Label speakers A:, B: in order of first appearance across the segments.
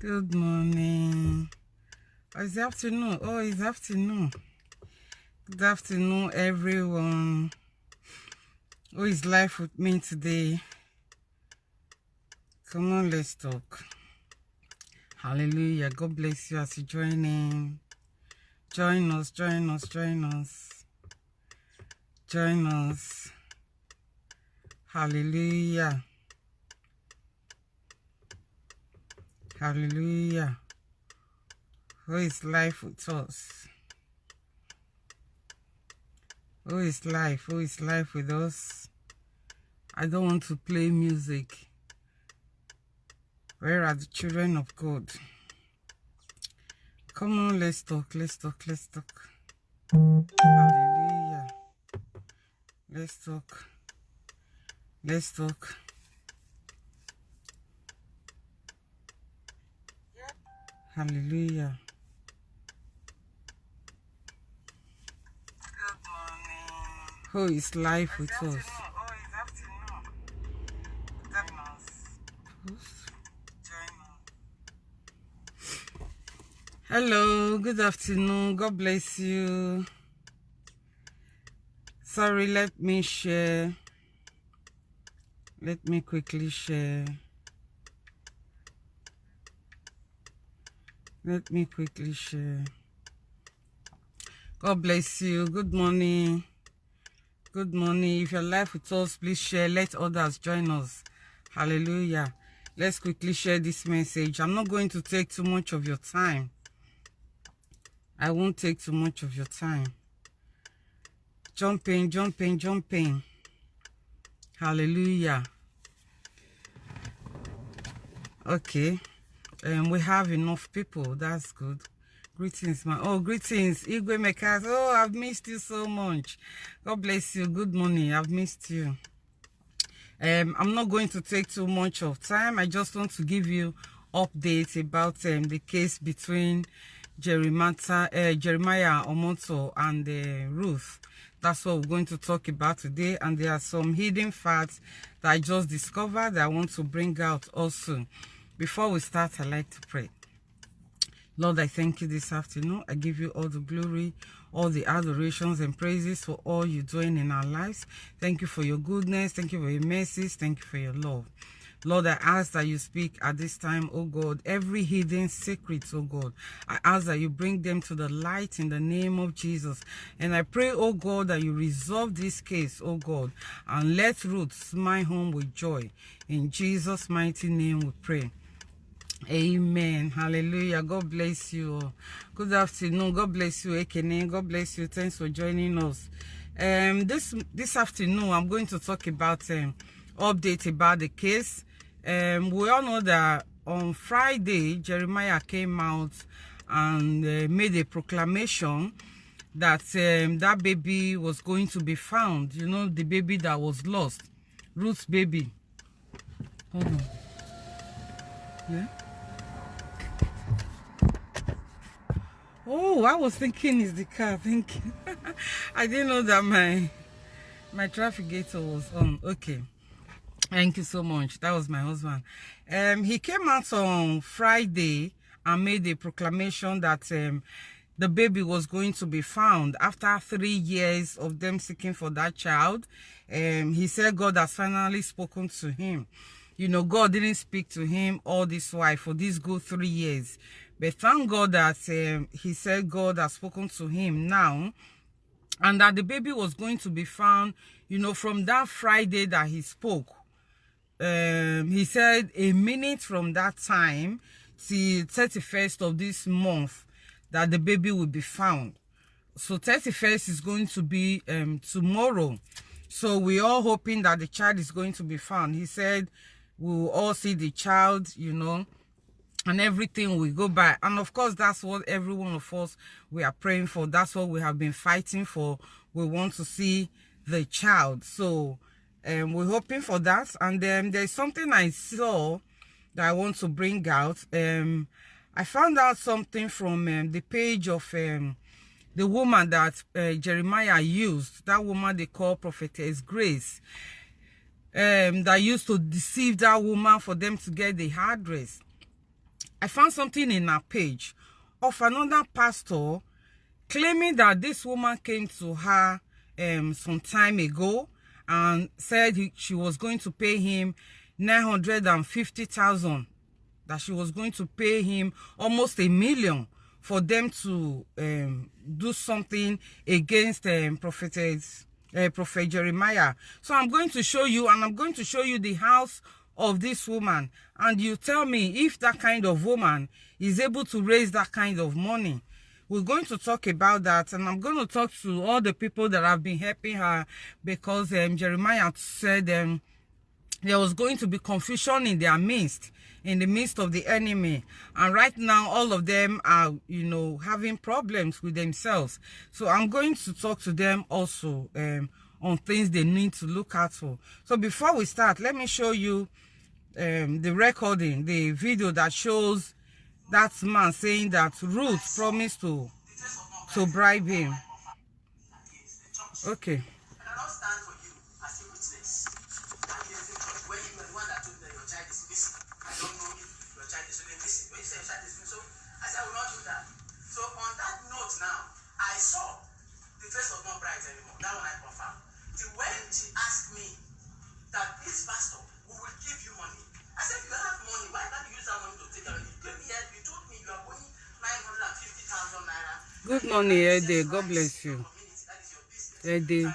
A: Good morning. Oh, it's afternoon. Oh, it's afternoon. Good afternoon, everyone. Who is live with me today? Come on, let's talk. Hallelujah. God bless you as you join in. Join us, join us, join us. Join us. Hallelujah. Hallelujah. Who is live with us? Who is live? Who is live with us? I don't want to play music. Where are the children of God? Come on, let's talk, let's talk, let's talk. Hallelujah. Let's talk. Let's talk. Hallelujah. Good morning. Who is live with us? Oh, it's afternoon. Hello, good afternoon. God bless you. Sorry, let me share. Let me quickly share. Let me quickly share. God bless you. Good morning. Good morning. If you're live with us, please share. Let others join us. Hallelujah. Let's quickly share this message. I'm not going to take too much of your time. I won't take too much of your time. Jump in, jump in, jump in. Hallelujah. Okay. We have enough people. That's good. Greetings, man. Oh, greetings, Igwe Mekas. Oh, I've missed you so much. God bless you. Good morning. I've missed you. I'm not going to take too much of time. I just want to give you updates about the case between Jeremiah Omoto and Ruth. That's what we're going to talk about today. And there are some hidden facts that I just discovered that I want to bring out also. Before we start, I'd like to pray. Lord, I thank you this afternoon. I give you all the glory, all the adorations and praises for all you're doing in our lives. Thank you for your goodness. Thank you for your mercies. Thank you for your love. Lord, I ask that you speak at this time, oh God, every hidden secret, oh God. I ask that you bring them to the light in the name of Jesus. And I pray, oh God, that you resolve this case, oh God, and let Ruth smile home with joy. In Jesus' mighty name we pray. Amen. Hallelujah. God bless you. Good afternoon. God bless you, Ekene. God bless you. Thanks for joining us. This afternoon, I'm going to talk about update about the case. We all know that on Friday, Jeremiah came out and made a proclamation that that baby was going to be found. You know, the baby that was lost, Ruth's baby. Hold on. Yeah. Oh, I was thinking it's the car. Thinking, I didn't know that my traffic gator was on. Okay, thank you so much. That was my husband. He came out on Friday and made a proclamation that the baby was going to be found after 3 years of them seeking for that child. He said God has finally spoken to him. You know, God didn't speak to him all this while for these good 3 years. But thank God that he said God has spoken to him now, and that the baby was going to be found, you know, from that Friday that he spoke. He said a minute from that time till 31st of this month that the baby will be found. So 31st is going to be tomorrow. So we're all hoping that the child is going to be found. He said we'll all see the child, you know, and everything will go by. And of course, that's what every one of us, we are praying for. That's what we have been fighting for. We want to see the child. So we're hoping for that. And then there's something I saw that I want to bring out. I found out something from the page of the woman that Jeremiah used. That woman they call Prophetess Grace. That used to deceive that woman for them to get the address. I found something in her page of another pastor claiming that this woman came to her some time ago and said she was going to pay him 950,000, that she was going to pay him almost 1 million for them to do something against Prophet Jeremiah. So I'm going to show you, and I'm going to show you the house of this woman, and you tell me if that kind of woman is able to raise that kind of money. We're going to talk about that, and I'm going to talk to all the people that have been helping her, because Jeremiah said there was going to be confusion in their midst, in the midst of the enemy. And right now, all of them are, having problems with themselves. So I'm going to talk to them also on things they need to look out for. So before we start, let me show you the recording, the video that shows that man saying that Ruth promised to bribe him. Okay. Good morning, Eddie. God bless you. Eddie.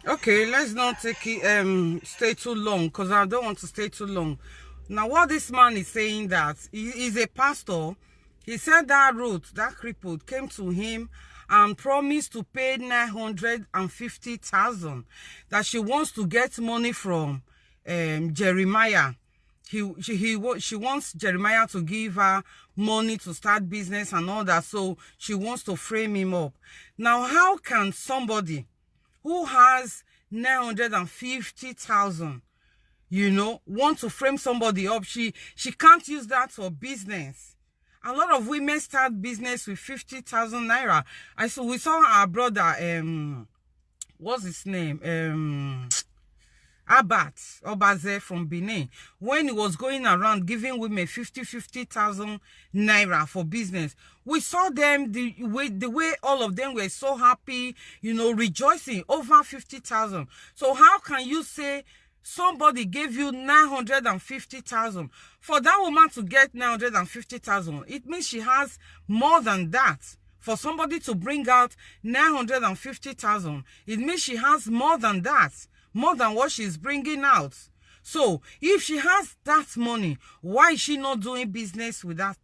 A: Okay, let's not take it stay too long, because I don't want to stay too long. Now, what this man is saying, that he is a pastor. He said that Ruth, that crippled, came to him and promised to pay 950,000, that she wants to get money from Jeremiah. She wants Jeremiah to give her money to start business and all that, so she wants to frame him up. Now, how can somebody who has 950,000, want to frame somebody up? She can't use that for business. A lot of women start business with 50,000 naira. We saw our brother, what's his name? Abat Obaze from Benin, when he was going around giving women 50,000 naira for business. We saw them, the way all of them were so happy, rejoicing over 50,000. So how can you say somebody gave you 950,000? For that woman to get 950,000, it means she has more than that. For somebody to bring out 950,000, it means she has more than that, more than what she's bringing out. So if she has that money, why is she not doing business with that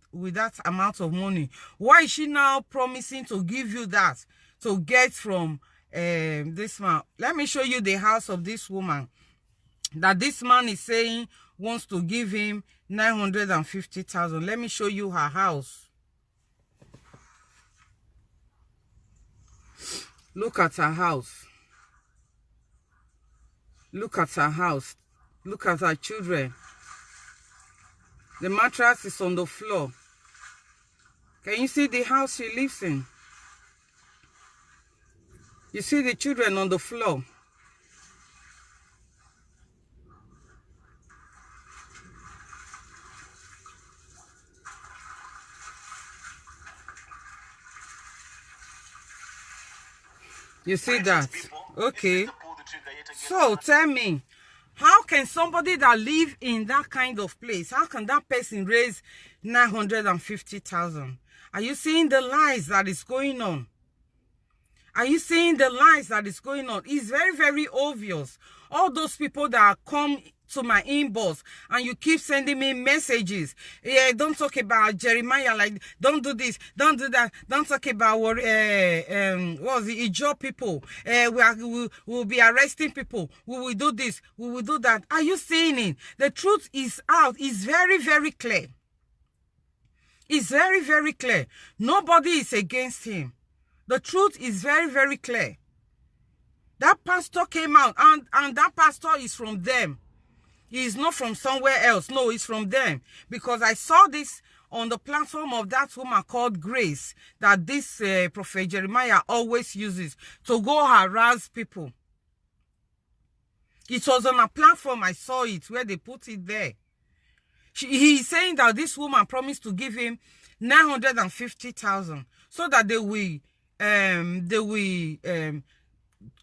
A: amount of money? Why is she now promising to give you that to get from this man? Let me show you the house of this woman. that this man is saying wants to give him 950,000. Let me show you her house. Look at her house. Look at her house. Look at her children. The mattress is on the floor. Can you see the house she lives in? You see the children on the floor. You see that? Okay. So tell me, how can somebody that live in that kind of place, how can that person raise 950,000? Are you seeing the lies that is going on? Are you seeing the lies that is going on? It's very, very obvious. All those people that come to my inbox and you keep sending me messages. Yeah, don't talk about Jeremiah, like, don't do this, don't do that, don't talk about what was the Ijo people. We'll be arresting people. We will do this, we will do that. Are you seeing it? The truth is out. It's very, very clear. It's very, very clear. Nobody is against him. The truth is very, very clear. That pastor came out, and that pastor is from them. He is not from somewhere else. No, he's from them. Because I saw this on the platform of that woman called Grace, that this Prophet Jeremiah always uses to go harass people. It was on a platform, I saw it, where they put it there. He's saying that this woman promised to give him 950,000 so that they will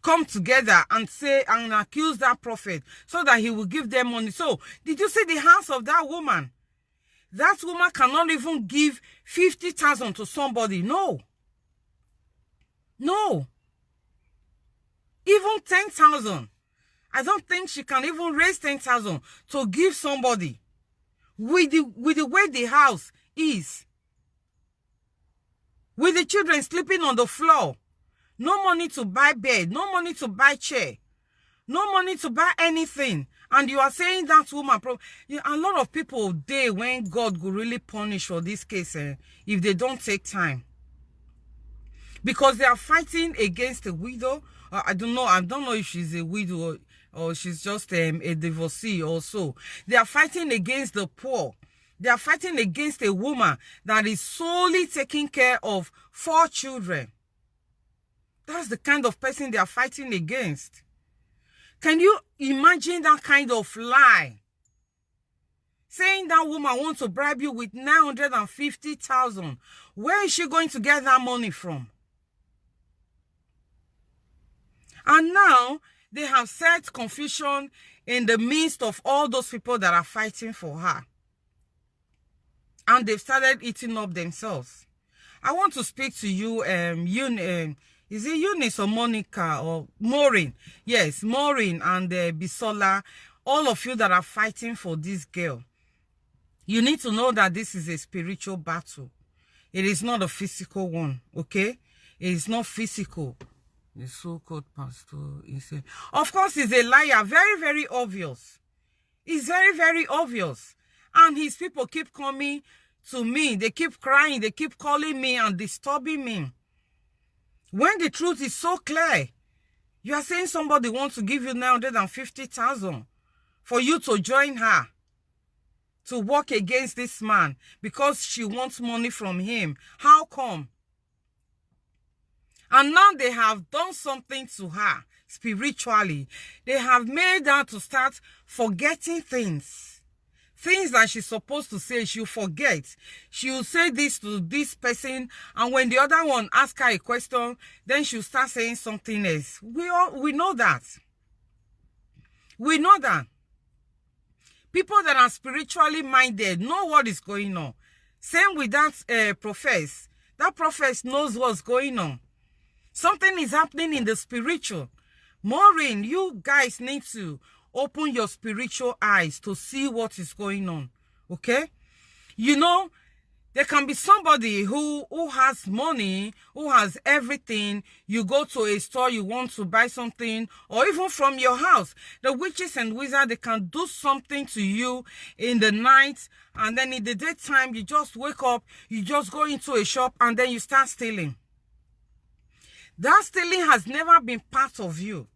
A: come together and say and accuse that prophet so that he will give them money. So, did you see the house of that woman? That woman cannot even give 50,000 to somebody. No. No. Even 10,000. I don't think she can even raise 10,000 to give somebody with the way the house is. With the children sleeping on the floor. No money to buy bed. No money to buy chair. No money to buy anything. And you are saying that woman. A lot of people, when God will really punish for this case, if they don't take time. Because they are fighting against a widow. I don't know if she's a widow or she's just a divorcee or so. They are fighting against the poor. They are fighting against a woman that is solely taking care of 4 children. That's the kind of person they are fighting against. Can you imagine that kind of lie? Saying that woman wants to bribe you with 950,000. Where is she going to get that money from? And now they have set confusion in the midst of all those people that are fighting for her. And they've started eating up themselves. I want to speak to you, is it Eunice or Monica or Maureen? Yes, Maureen and Bisola, all of you that are fighting for this girl. You need to know that this is a spiritual battle. It is not a physical one, okay? It is not physical. The so-called pastor is of course, he's a liar. Very, very obvious. It's very, very obvious. And his people keep coming to me. They keep crying. They keep calling me and disturbing me. When the truth is so clear, you are saying somebody wants to give you 950,000 for you to join her to work against this man because she wants money from him. How come? And now they have done something to her spiritually. They have made her to start forgetting things. Things that she's supposed to say, she'll forget. She'll say this to this person, and when the other one asks her a question, then she'll start saying something else. We know that. We know that. People that are spiritually minded know what is going on. Same with that prophet. That prophet knows what's going on. Something is happening in the spiritual. Maureen, you guys need to open your spiritual eyes to see what is going on. Okay? You know, There can be somebody who has money, who has everything. You go to a store, you want to buy something, or even from your house. The witches and wizards, they can do something to you in the night, and then in the daytime, you just wake up, you just go into a shop, and then you start stealing. That stealing has never been part of you.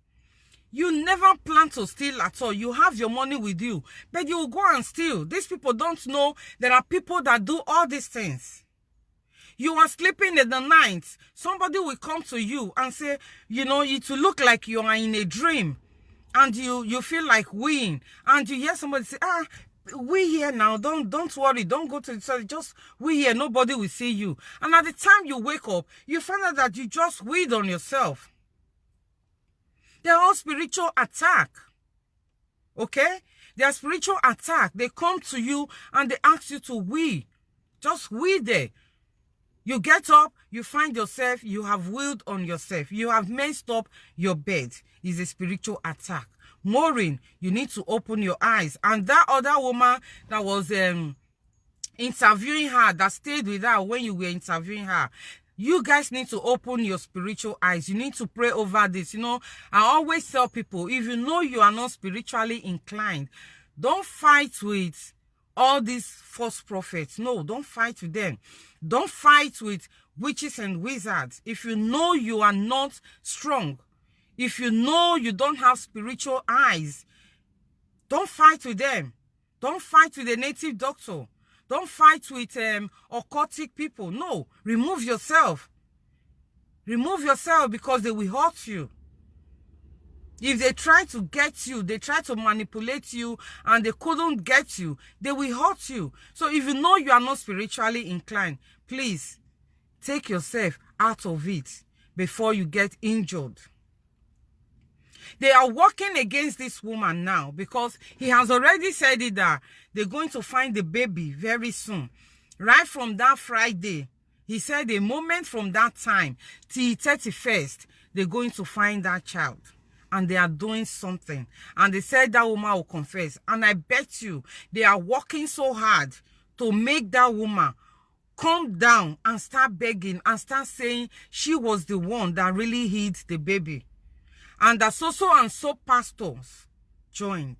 A: You never plan to steal at all. You have your money with you, but you will go and steal. These people don't know there are people that do all these things. You are sleeping in the night. Somebody will come to you and say, you know, it will look like you are in a dream, and you feel like weeing, and you hear somebody say, we here now, don't worry, don't go to the church, just we here, nobody will see you. And at the time you wake up, you find out that you just weed on yourself. They're all spiritual attack. Okay? They are spiritual attack. They come to you and they ask you to wee. Just wee there. You get up, you find yourself, you have willed on yourself. You have messed up your bed. It's a spiritual attack. Maureen, you need to open your eyes. And that other woman that was interviewing her, that stayed with her when you were interviewing her, you guys need to open your spiritual eyes. You need to pray over this. You know, I always tell people, if you know you are not spiritually inclined, don't fight with all these false prophets. No, don't fight with them. Don't fight with witches and wizards. If you know you are not strong, if you know you don't have spiritual eyes, don't fight with them. Don't fight with a native doctor. Don't fight with occultic people. No, remove yourself. Remove yourself, because they will hurt you. If they try to get you, they try to manipulate you, and they couldn't get you, they will hurt you. So if you know you are not spiritually inclined, please take yourself out of it before you get injured. They are working against this woman now, because he has already said it that they're going to find the baby very soon. Right from that Friday, he said a moment from that time till 31st, they're going to find that child. And they are doing something. And they said that woman will confess. And I bet you they are working so hard to make that woman come down and start begging and start saying she was the one that really hid the baby. And that so and so pastors joined,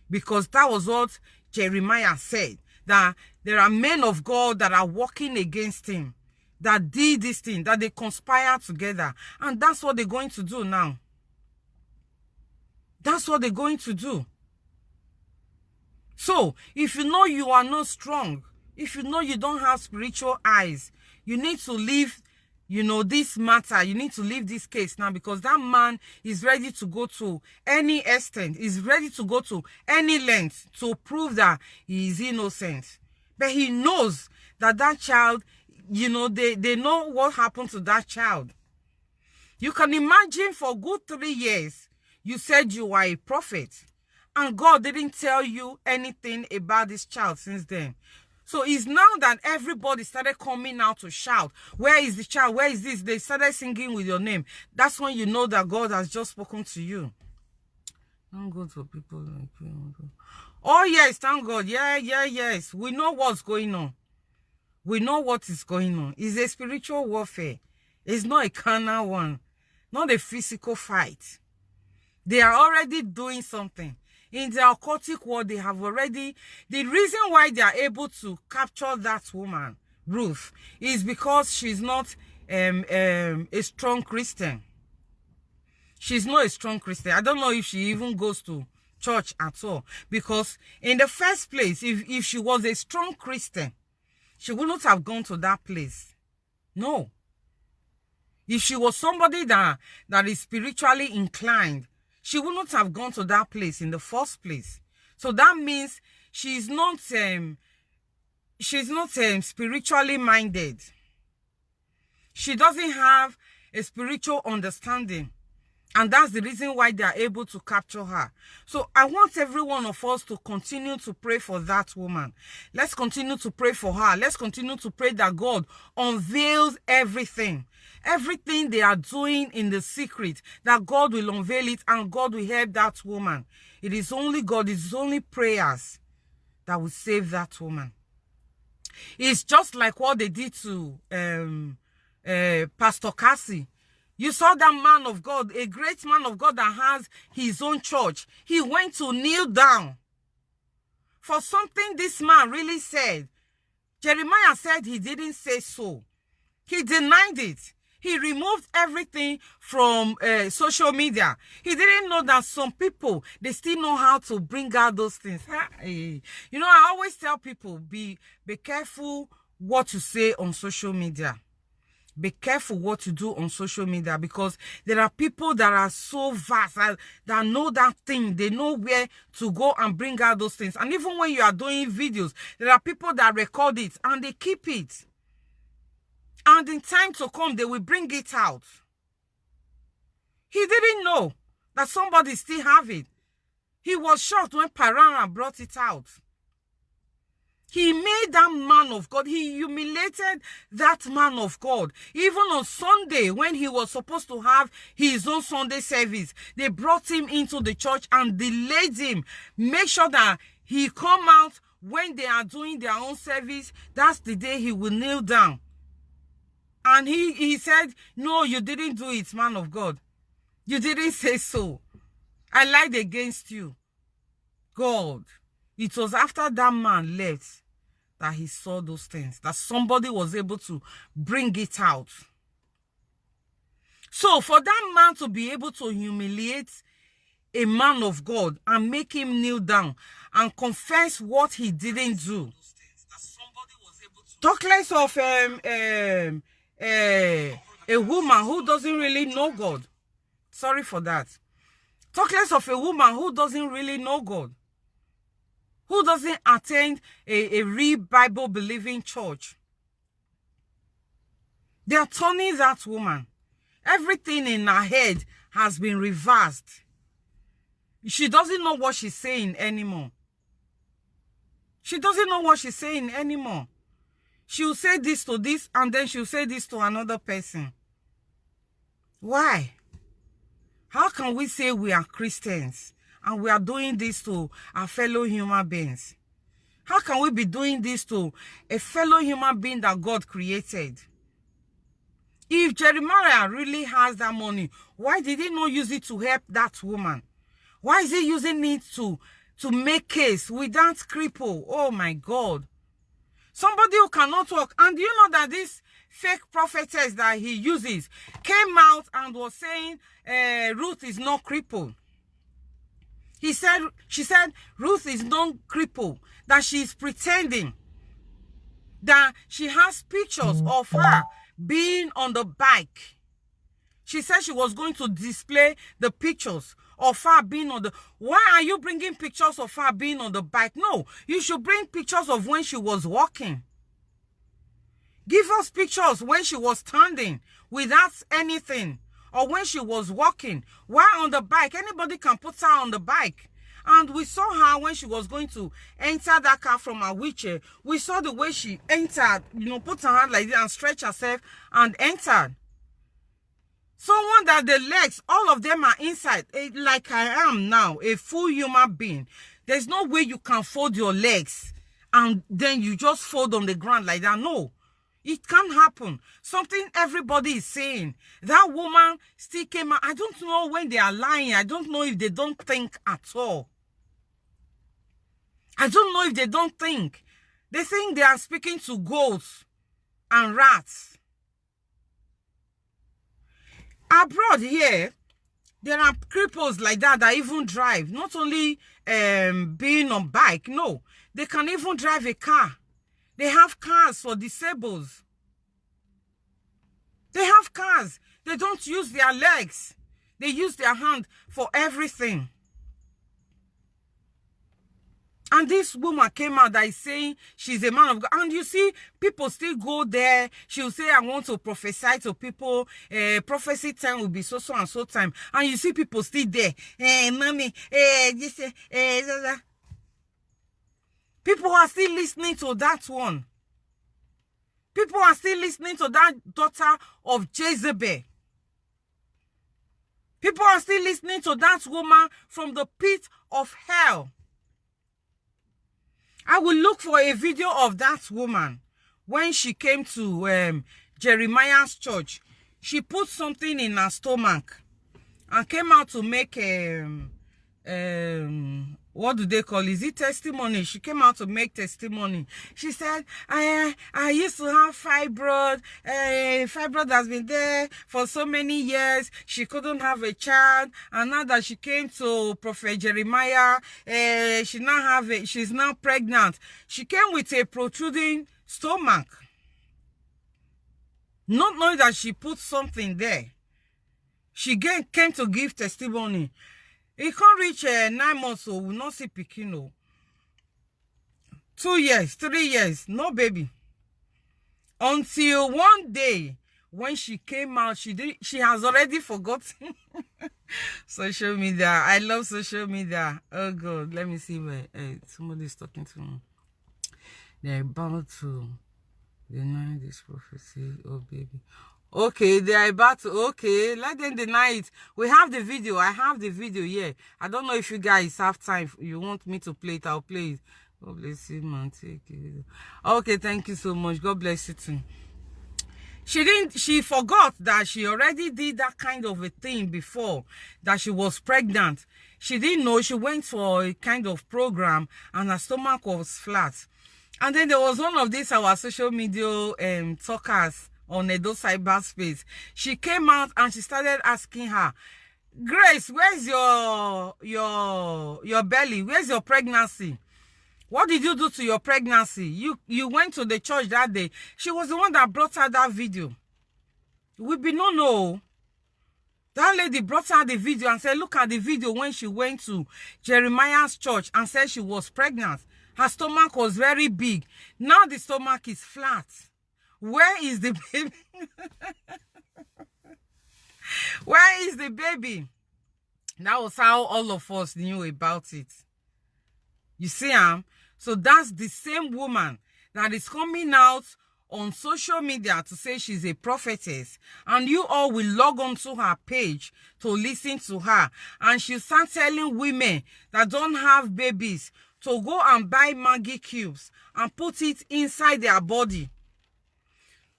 A: because that was what Jeremiah said, that there are men of God that are working against him, that did this thing, that they conspire together. And that's what they're going to do now. That's what they're going to do. So, if you know you are not strong, if you know you don't have spiritual eyes, you need to leave, you know, this matter. You need to leave this case now, because that man is ready to go to any extent. He's ready to go to any length to prove that he is innocent. But he knows that that child, you know, they know what happened to that child. You can imagine, for good 3 years, you said you were a prophet, and God didn't tell you anything about this child since then. So it's now that everybody started coming out to shout, where is the child? Where is this? They started singing with your name. That's when you know that God has just spoken to you. Thank God for people like you. Oh yes, thank God. Yes. We know what's going on. We know what is going on. It's a spiritual warfare. It's not a carnal one. Not a physical fight. They are already doing something. In the occultic world, they have already... The reason why they are able to capture that woman, Ruth, is because she's not a strong Christian. She's not a strong Christian. I don't know if she even goes to church at all. Because in the first place, if she was a strong Christian, she wouldn't have gone to that place. No. If she was somebody that is spiritually inclined, she wouldn't have gone to that place in the first place. So that means she's not spiritually minded. She doesn't have a spiritual understanding. And that's the reason why they are able to capture her. So I want every one of us to continue to pray for that woman. Let's continue to pray for her. Let's continue to pray that God unveils everything. Everything they are doing in the secret, that God will unveil it and God will help that woman. It is only God, it is only prayers that will save that woman. It's just like what they did to Pastor Cassie. You saw that man of God, a great man of God that has his own church. He went to kneel down for something this man really said. Jeremiah said he didn't say so. He denied it. He removed everything from social media. He didn't know that some people, they still know how to bring out those things. You know, I always tell people, be careful what you say on social media. Be careful what you do on social media, because there are people that are so vast that know that thing. They know where to go and bring out those things. And even when you are doing videos, there are people that record it and they keep it. And in time to come, they will bring it out. He didn't know that somebody still have it. He was shocked when Parana brought it out. He made that man of God. He humiliated that man of God. Even on Sunday, when he was supposed to have his own Sunday service, they brought him into the church and delayed him. Make sure that he come out when they are doing their own service. That's the day he will kneel down. And he said, no, you didn't do it, man of God. You didn't say so. I lied against you. God. It was after that man left that he saw those things, that somebody was able to bring it out. So for that man to be able to humiliate a man of God and make him kneel down and confess what he didn't do, talk less of a woman who doesn't really know God. Sorry for that. Talk less of a woman who doesn't really know God, who doesn't attend a real Bible-believing church. They are turning that woman. Everything in her head has been reversed. She doesn't know what she's saying anymore. She doesn't know what she's saying anymore. She'll say this to this, and then she'll say this to another person. Why? How can we say we are Christians and we are doing this to our fellow human beings? How can we be doing this to a fellow human being that God created? If Jeremiah really has that money, why did he not use it to help that woman? Why is he using it to make case with that cripple? Oh my God. Somebody who cannot walk. And do you know that this fake prophetess that he uses came out and was saying Ruth is not crippled? She said Ruth is not crippled, that she is pretending, that she has pictures of her being on the bike. She said she was going to display the pictures of her being on the... Why are you bringing pictures of her being on the bike? No, you should bring pictures of when she was walking. Give us pictures when she was standing without anything, or when she was walking. Why on the bike? Anybody can put her on the bike. And we saw her when she was going to enter that car from her wheelchair. We saw the way she entered, you know, put her hand like that and stretch herself and entered. Someone that the legs, all of them are inside, like I am now, a full human being. There's no way you can fold your legs and then you just fold on the ground like that. No, it can't happen. Something everybody is saying. That woman still came out. I don't know when they are lying. I don't know if they don't think at all. I don't know if they don't think. They think they are speaking to goats and rats. Abroad here, there are cripples like that even drive. Not only being on bike, no. They can even drive a car. They have cars for disabled. They have cars. They don't use their legs. They use their hand for everything. And this woman came out that is saying she's a man of God. And you see, people still go there. She'll say, I want to prophesy to people. Prophecy time will be so and so time. And you see people still there. Mommy, this, people are still listening to that one. People are still listening to that daughter of Jezebel. People are still listening to that woman from the pit of hell. I will look for a video of that woman when she came to Jeremiah's church, she put something in her stomach and came out to make what do they call, is it testimony? She came out to make testimony. She said, I used to have fibroid. Fibroid has been there for so many years. She couldn't have a child, and now that she came to Prophet Jeremiah, she's now pregnant. She came with a protruding stomach, not knowing that she put something there. She came to give testimony. It can't reach 9 months, so we will not see Pikino. 2 years, 3 years, no baby. Until one day, when she came out, she has already forgotten. Social media. I love social media. Oh God, let me see where somebody's talking to me. They're about to deny this prophecy. Oh baby. Okay, they are about to, okay, let them deny it. We have the video. I have the video here. I don't know if you guys have time. You want me to play it, I'll play it. God bless you, man. Take it. Okay, thank you so much. God bless you too. She forgot that she already did that kind of a thing before, that she was pregnant. She didn't know. She went for a kind of program and her stomach was flat. And then there was one of these, our social media talkers on Edo cyberspace. She came out and she started asking her, Grace, where's your belly? Where's your pregnancy? What did you do to your pregnancy? You went to the church that day. She was the one that brought her that video. We be no know. That lady brought her the video and said, look at the video when she went to Jeremiah's church and said she was pregnant. Her stomach was very big. Now the stomach is flat. Where is the baby? Where is the baby? That was how all of us knew about it. You see, so that's the same woman that is coming out on social media to say she's a prophetess, and you all will log on to her page to listen to her, and she'll start telling women that don't have babies to go and buy Maggie cubes and put it inside their body.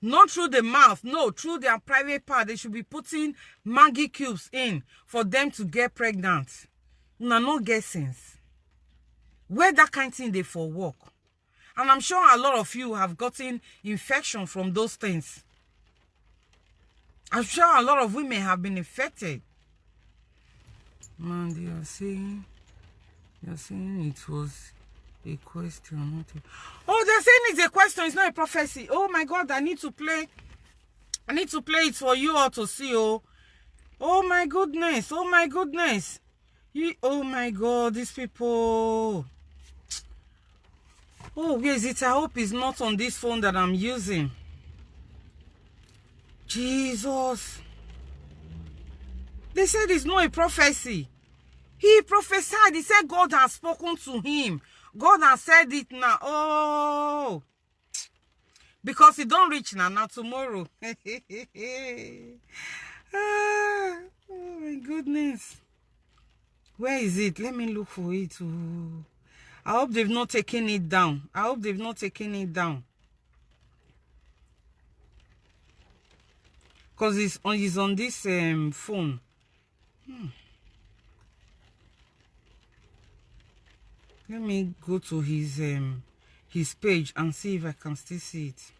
A: Not through the mouth, no, through their private part. They should be putting Maggie cubes in for them to get pregnant. No get sense. Where that kind of thing they for work? And I'm sure a lot of you have gotten infection from those things. I'm sure a lot of women have been infected. Man, they are saying it was a question. Not a... Oh, they're saying it's a question. It's not a prophecy. Oh my God, I need to play it for you all to see. Oh my goodness. Oh my goodness. Oh my God, these people. Oh, where is it? I hope it's not on this phone that I'm using. Jesus. They said it's not a prophecy. He prophesied. He said God has spoken to him. God has said it now. Oh. Because it don't reach now tomorrow. Oh my goodness. Where is it? Let me look for it. Oh. I hope they've not taken it down. I hope they've not taken it down. Because it's on this phone. Let me go to his page and see if I can still see it.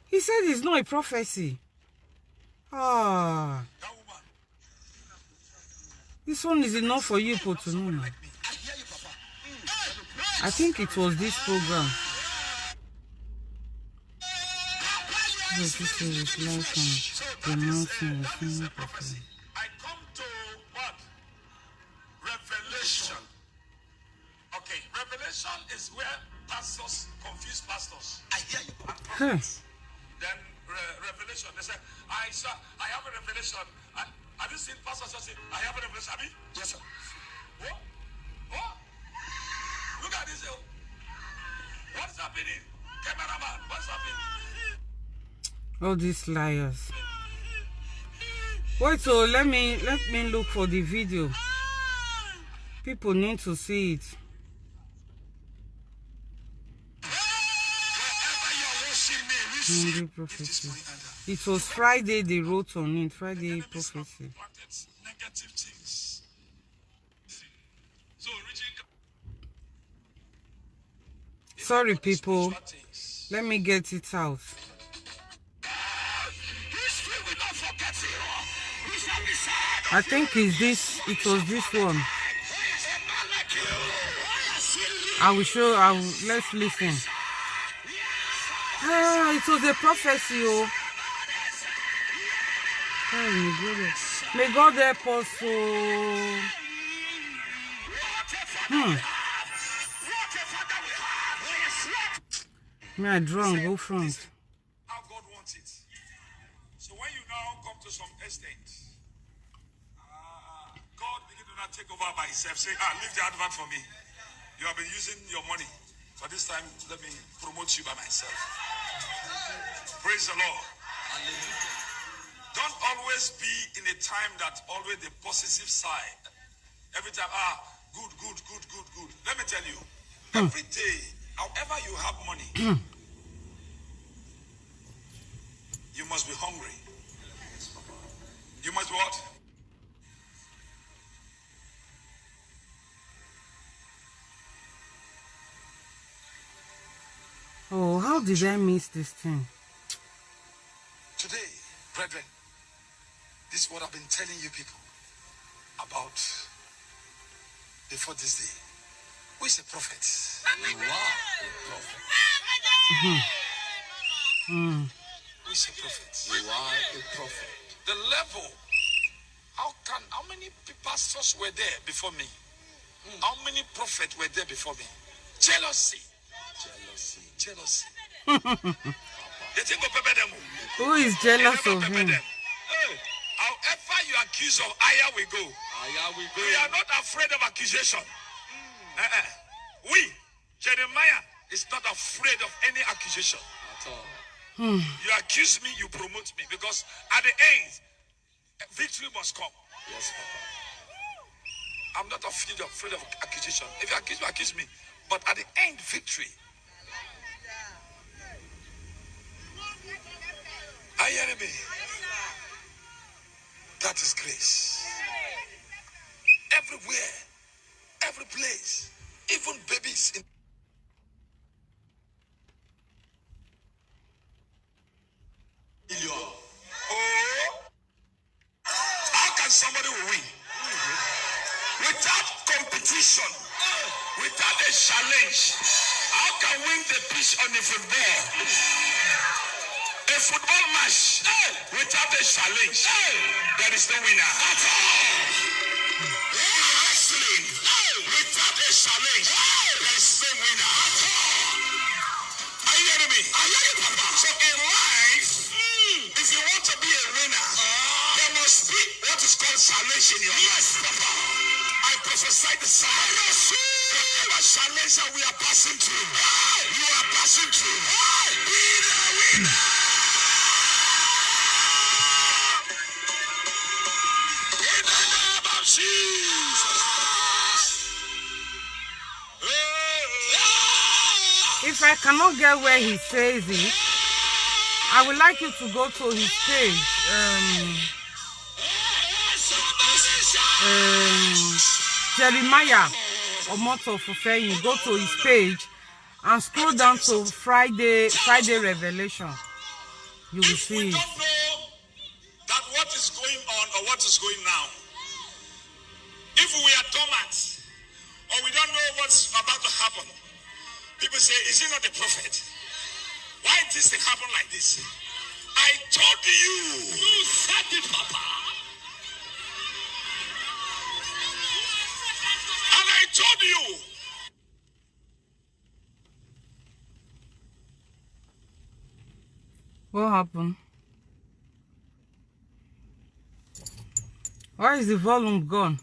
A: He said it's not a prophecy. Ah. This one is enough for you people to know. I think it was this program. This is like the mountain.
B: I come to what? Revelation. Okay, revelation is where pastors confuse pastors. I hear you. Then revelation, they say, I have a revelation. Have you seen pastors say, I have a revelation? Have you? Yes, sir. What? What? Look at this. What's happening? Cameraman, what's happening?
A: All these liars. Wait, so let me look for the video. People need to see it. Monday prophecy. It was Friday they wrote on it. Friday prophecy.
B: Negative things. So
A: sorry, people. Let me get it out. I think it's this. It was this one. I will show. Let's listen. Ah, it was a prophecy. Oh, may God help us. May I draw and go front.
B: How God wants it. So when you now come to some estate, God begin to not take over by himself. Say, leave the advert for me. You have been using your money. For this time, let me promote you by myself. Praise the Lord. Don't always be in a time that always the positive side. Every time, good. Let me tell you, every day, however you have money, you must be hungry. You must be what?
A: Oh, how did I miss this thing?
B: Today, brethren, this is what I've been telling you people about before this day. Who is a prophet? You are a prophet. Who is a prophet? You are a prophet. The level. How many pastors were there before me? How many prophets were there before me? Jealousy.
A: Who is jealous of him?
B: However you accuse of, higher we go. We are not afraid of accusation. We, Jeremiah, is not afraid of any accusation at all. You accuse me, you promote me, because at the end, victory must come. Yes, Papa. I'm not afraid of accusation. If you accuse me. But at the end, victory. Are you hearing me? That is grace. Everywhere, every place, even babies in how can somebody win? Without competition, without a challenge, how can win the pitch on the football? A football match without a challenge, there is no winner. At all. Wrestling without a challenge, there is no winner. At all. Are you hearing me? I hear you, Papa. So in life, if you want to be a winner, there must be what is called challenge in your life. Papa. I prophesy the challenge. Whatever challenge that we are passing through, you are passing through. Be the winner. In the name of Jesus.
A: If I cannot get where he says it, I would like you to go to his page. Jeremiah Omoto Fufeyin. Go to his page and scroll down to Friday Revelation. You will see it.
B: Don't know that what is going on or what is going now. If we are dormant or we don't know what's about to happen, people say, is he not a prophet? Why did this thing happen like this? I told you. You said it, Papa. And I told you.
A: What happened? Why is the volume gone?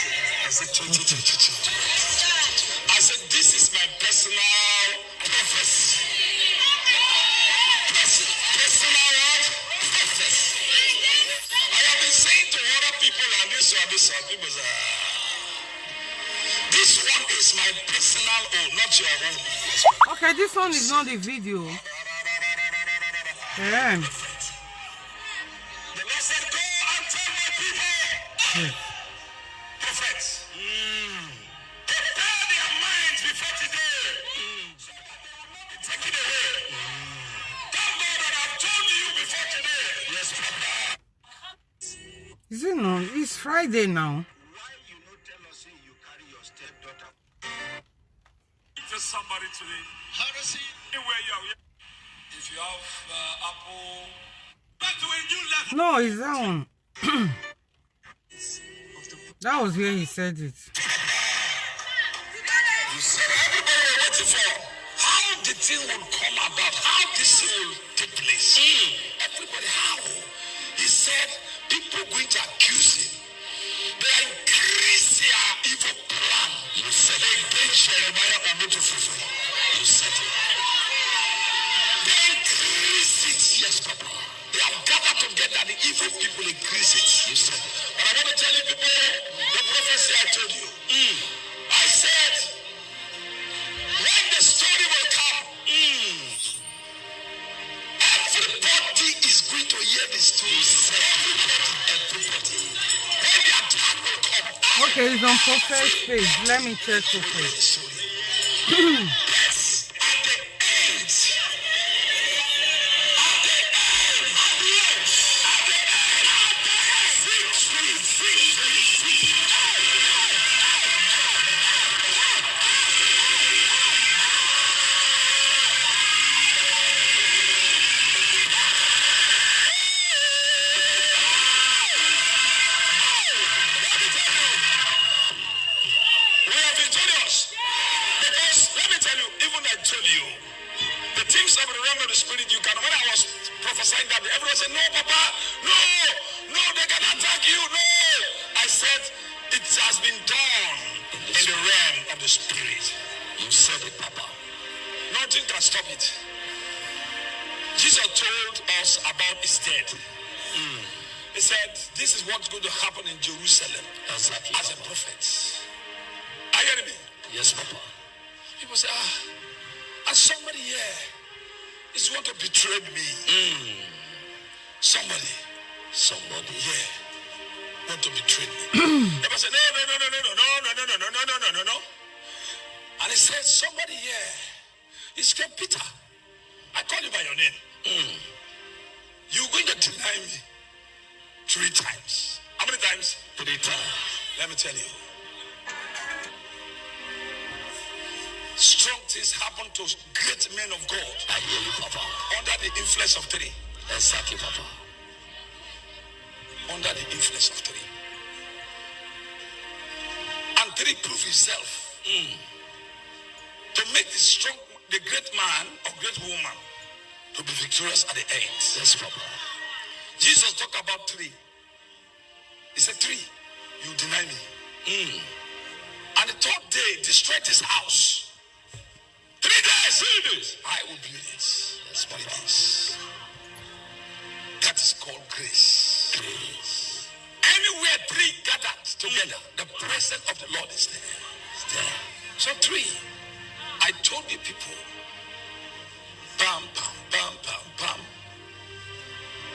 B: I said, this is my personal prophecy. Personal prophecy. I have been saying to other people and this one, people say, this one is my personal own, not your own.
A: Okay, this one is not the video. Yeah.
B: The Lord said, go and tell my people, prophets, prepare their minds before today, so that they will not be taken away. Thank God that I've told you before today. Yes, Papa.
A: Is it no? It's Friday now.
B: Why you not tell us you carry your stepdaughter? Just somebody today. How does he? Anywhere you are. If you have Apple. But when you left.
A: No, it's that one. That was where he said it.
B: You said everybody waiting for how the thing will come about, how this thing will take place. Everybody, how? He said people going to accuse him. They increase their evil plan. You said against Jeremiah or not to fulfill. You said it. They increase it. Yes, Papa. They have gathered together. The evil people increase it. You said it. But I want to tell you people, the prophecy I told you. I said, when the story will come, everybody is going to hear the story. Everybody. When the attack will come,
A: Okay, it's on Prophet's page. Let me check Prophet.
B: yes, at the end, we are victorious. Because let me tell you, even I told you, the things of the realm of the spirit, you can. When I was prophesying that, everyone said, "No, Papa, no, they can attack you." No, I said it has been done in the realm of the spirit. You said it, Papa. Nothing can stop it. Jesus told us about his death. He said, "This is what's going to happen in Jerusalem." Exactly. As a prophet. Are you hearing me? Yes, Papa. People say, and somebody here is want to betray me. Somebody here want to betray me. People say, no. And he said, somebody here is called Peter. I call you by your name. You're going to deny me 3 times. How many times? 3 times. Let me tell you. Strong things happen to great men of God. I hear you, Papa. Under the influence of 3. Exactly, Papa. Under the influence of 3. And 3 prove himself. To make the great man or great woman to be victorious at the end. Yes, Papa. Jesus talked about 3. He said, 3, you deny me. And the 3rd day, destroyed his house. 3 days, I will build it. That's what it is. That is called grace. Grace. Anywhere 3 gathered together, the presence of the Lord is there. It's there. So 3, I told you people, bam, bam, bam, bam, bam.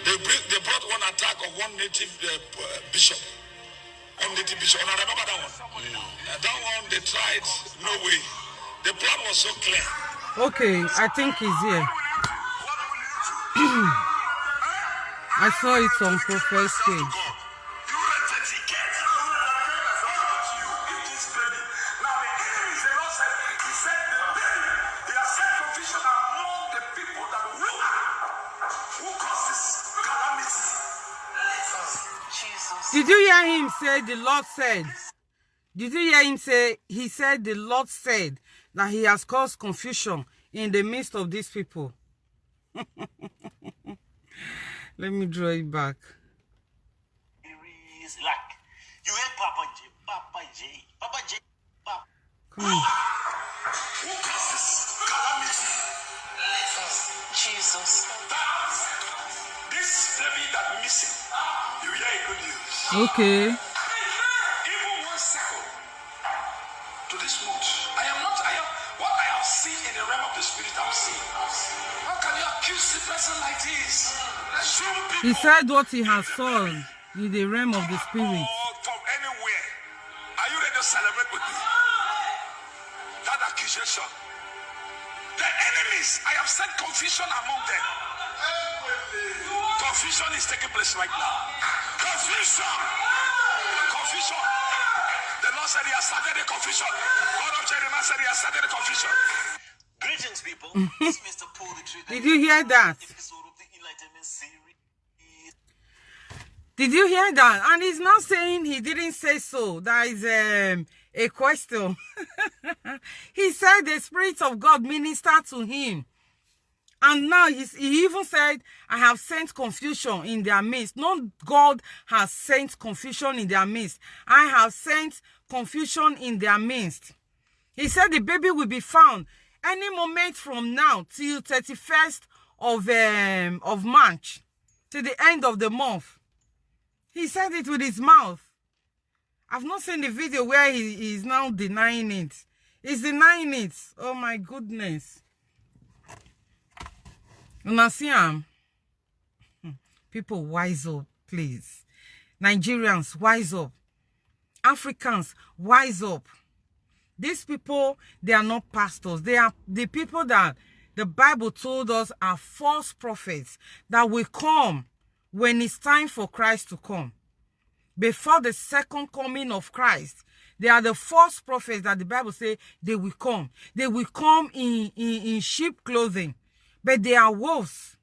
B: They brought one attack of one native bishop. One native bishop. And I remember that one. That one they tried, no way. The plan was so clear.
A: Okay, I think he's here. I saw it on Prophet's page. Did you hear him say the Lord said? Did you hear him say, he said the Lord said that he has caused confusion in the midst of these people? Let me draw it back.
C: Like, you hear Papa J.
A: Come on.
B: Who causes calamity?
C: Jesus.
B: This baby that missing, you hear a good news.
A: Okay.
B: Even 1 second to this month, What I have seen in the realm of the spirit, I'm seeing. How can you accuse the person like this?
A: He said what he has saw in the realm of the spirit.
B: From anywhere. Are you ready to celebrate with me? That accusation. The enemies, I have sent confusion among them. Confusion is taking place right now. Confusion. Confusion. The Lord said he has started the confusion. God of Jeremiah said he has started the confusion.
C: Greetings, people. It's Mr. Pull the Trigger.
A: Did you hear that?
C: Episode of the Enlightenment series.
A: Did you hear that? And he's not saying he didn't say so. That is a question. He said the Spirit of God ministered to him. And now he even said, I have sent confusion in their midst. Not God has sent confusion in their midst. I have sent confusion in their midst. He said the baby will be found any moment from now till 31st of March, to the end of the month. He said it with his mouth. I've not seen the video where he is now denying it. He's denying it. Oh my goodness. Una see him? People, wise up, please. Nigerians, wise up. Africans, wise up. These people, they are not pastors. They are the people that the Bible told us are false prophets that will come when it's time for Christ to come. Before the second coming of Christ, they are the false prophets that the Bible says they will come. They will come in sheep clothing, but they are wolves.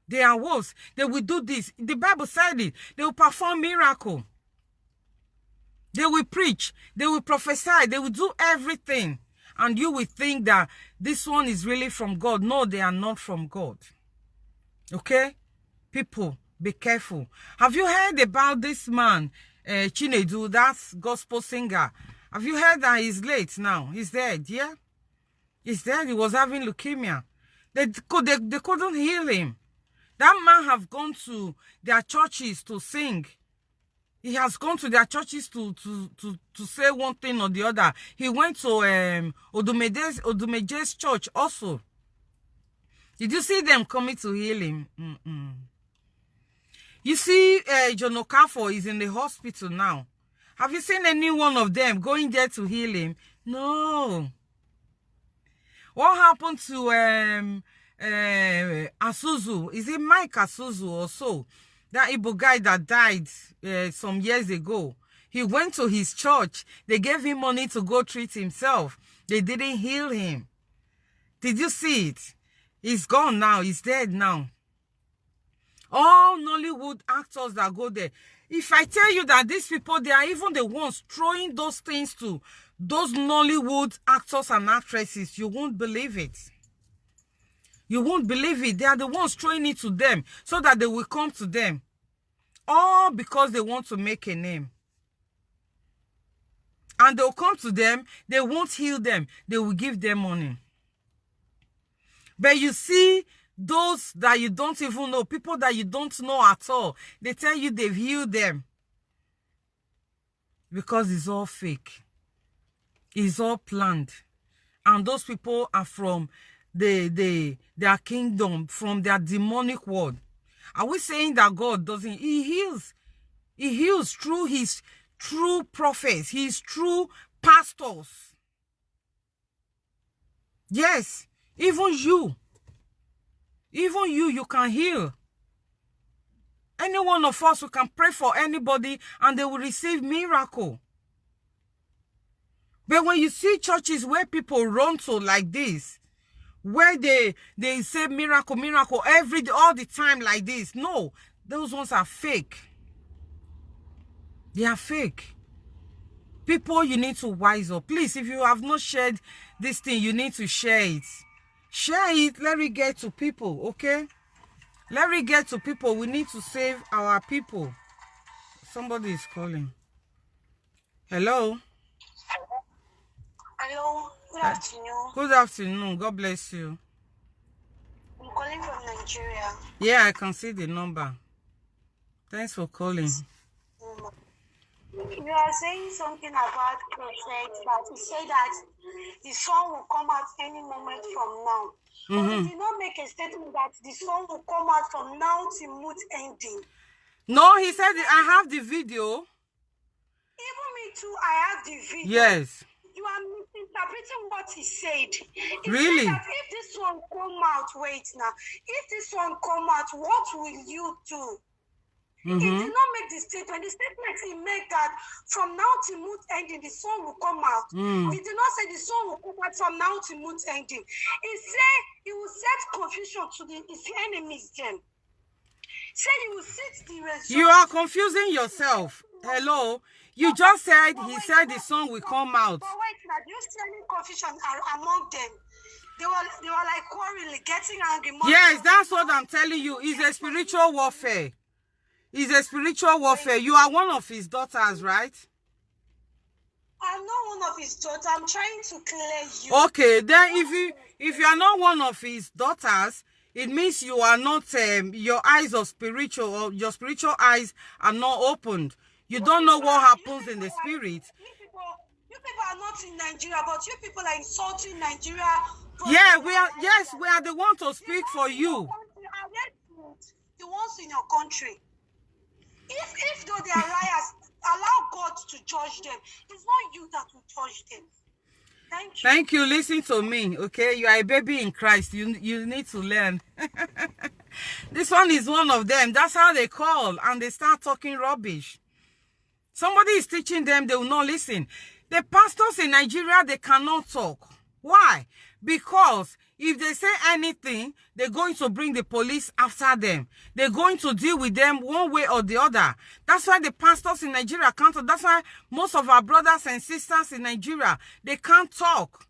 A: They are wolves. They will do this. The Bible said it. They will perform miracles. They will preach. They will prophesy. They will do everything. And you will think that this one is really from God. No, they are not from God. Okay? People, be careful. Have you heard about this man, Chinedu, that gospel singer? Have you heard that he's late now? He's dead, yeah? He's dead. He was having leukemia. They couldn't heal him. That man have gone to their churches to sing. He has gone to their churches to say one thing or the other. He went to Odumeje's church also. Did you see them coming to heal him? You see, John Okafor is in the hospital now. Have you seen any one of them going there to heal him? No. What happened to Asuzu? Is it Mike Asuzu or so? That Igbo guy that died some years ago. He went to his church. They gave him money to go treat himself. They didn't heal him. Did you see it? He's gone now. He's dead now. All Nollywood actors that go there. If I tell you that these people, they are even the ones throwing those things to those Nollywood actors and actresses, you won't believe it. You won't believe it. They are the ones throwing it to them so that they will come to them. All because they want to make a name. And they'll come to them. They won't heal them. They will give them money. But you see, those that you don't even know, people that you don't know at all, they tell you they've healed them. Because it's all fake. It's all planned. And those people are from their kingdom, from their demonic world. Are we saying that God doesn't? He heals. He heals through his true prophets, his true pastors. Yes, even you can heal. Any one of us who can pray for anybody and they will receive miracle. But when you see churches where people run to like this, where they say miracle, miracle all the time like this. No, those ones are fake. They are fake. People, you need to wise up. Please, if you have not shared this thing, you need to share it. Share it. Let it get to people, okay? Let it get to people. We need to save our people. Somebody is calling. Hello?
D: Hello, good afternoon.
A: Good afternoon. God bless you.
D: I'm calling from Nigeria.
A: Yeah, I can see the number. Thanks for calling.
D: You are saying something about prophet that he said that the sun will come out any moment from now. But he did not make a statement that the sun will come out from now to mood ending.
A: No, he said I have the video.
D: Even me too, I have the video.
A: Yes.
D: You are misinterpreting what he said. He
A: Really?
D: said that if this one come out, wait now. If this one come out, what will you do? He did not make the statement. The statement he made that from now to mood ending, the sun will come out. He did not say the sun will come out from now to mood ending. He said he will set confusion to his enemies then. Say he will set the result.
A: You are confusing yourself. Hello? You just said he said the sun will come out.
D: But wait, now you see any confusion among them? They were like quarreling, getting angry.
A: Yes, that's what I'm telling you. It's a spiritual warfare. It's a spiritual warfare. You are one of his daughters, right?
D: I'm not one of his daughters. I'm trying to clear you.
A: Okay, then if you are not one of his daughters, it means you are not your eyes are spiritual, or your spiritual eyes are not opened. You don't know what happens in the spirit.
D: You people are not in Nigeria, but you people are insulting Nigeria.
A: Yeah, we are the ones to speak for you.
D: The ones in your country. If though they are liars, allow God to judge them. It's not you that will judge them. Thank you.
A: Thank you. Listen to me, okay? You are a baby in Christ. You need to learn. This one is one of them. That's how they call, and they start talking rubbish. Somebody is teaching them, they will not listen. The pastors in Nigeria, they cannot talk. Why? Because if they say anything, they're going to bring the police after them. They're going to deal with them one way or the other. That's why the pastors in Nigeria can't talk. That's why most of our brothers and sisters in Nigeria, they can't talk.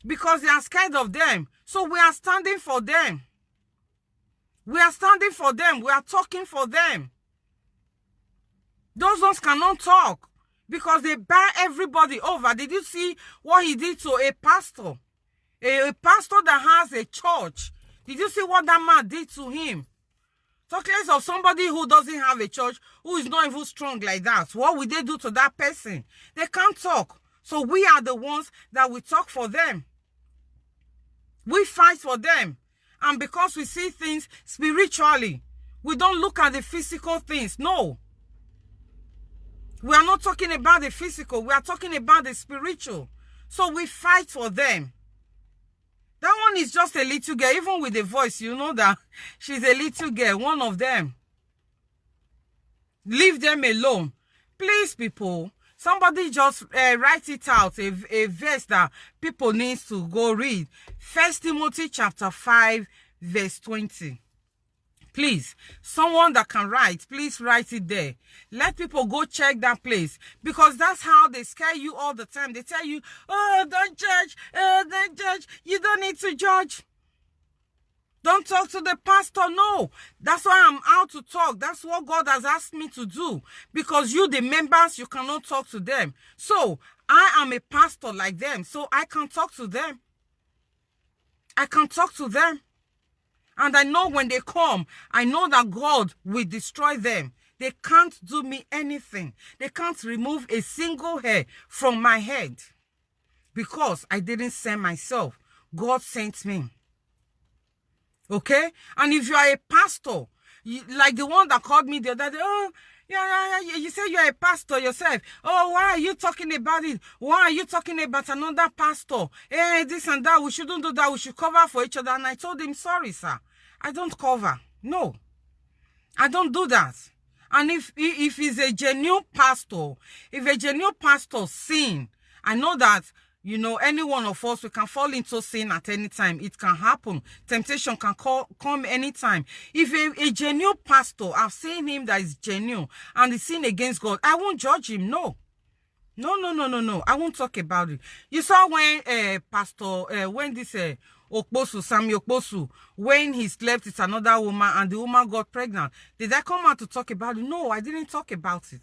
A: Because they are scared of them. So we are standing for them. We are standing for them. We are talking for them. Those ones cannot talk. Because they buy everybody over. Did you see what he did to a pastor? A pastor that has a church. Did you see what that man did to him? Talk less of somebody who doesn't have a church, who is not even strong like that. What will they do to that person? They can't talk. So we are the ones that we talk for them. We fight for them. And because we see things spiritually, we don't look at the physical things. No. We are not talking about the physical. We are talking about the spiritual. So we fight for them. That one is just a little girl. Even with the voice, you know that she's a little girl. One of them. Leave them alone. Please, people. Somebody just write it out. A verse that people need to go read. 1 Timothy chapter 5, verse 20. Please, someone that can write, please write it there. Let people go check that place. Because that's how they scare you all the time. They tell you, oh, don't judge. Don't judge. You don't need to judge. Don't talk to the pastor. No. That's why I'm out to talk. That's what God has asked me to do. Because you, the members, you cannot talk to them. So, I am a pastor like them. So, I can talk to them. I can talk to them. And I know when they come, I know that God will destroy them. They can't do me anything. They can't remove a single hair from my head. Because I didn't send myself. God sent me. Okay? And if you are a pastor, like the one that called me the other day, oh, yeah, you say you're a pastor yourself. Oh, why are you talking about it? Why are you talking about another pastor? Hey, this and that, we shouldn't do that. We should cover for each other. And I told him, sorry, sir. I don't cover. No. I don't do that. And if he's a genuine pastor, if a genuine pastor sin, I know that, you know, any one of us, we can fall into sin at any time. It can happen. Temptation can come anytime. If a genuine pastor, I've seen him that is genuine and is sin against God, I won't judge him. No. No. I won't talk about it. You saw when when this Okposu, Samuel Okposu, when he slept with another woman and the woman got pregnant. Did I come out to talk about it? No, I didn't talk about it.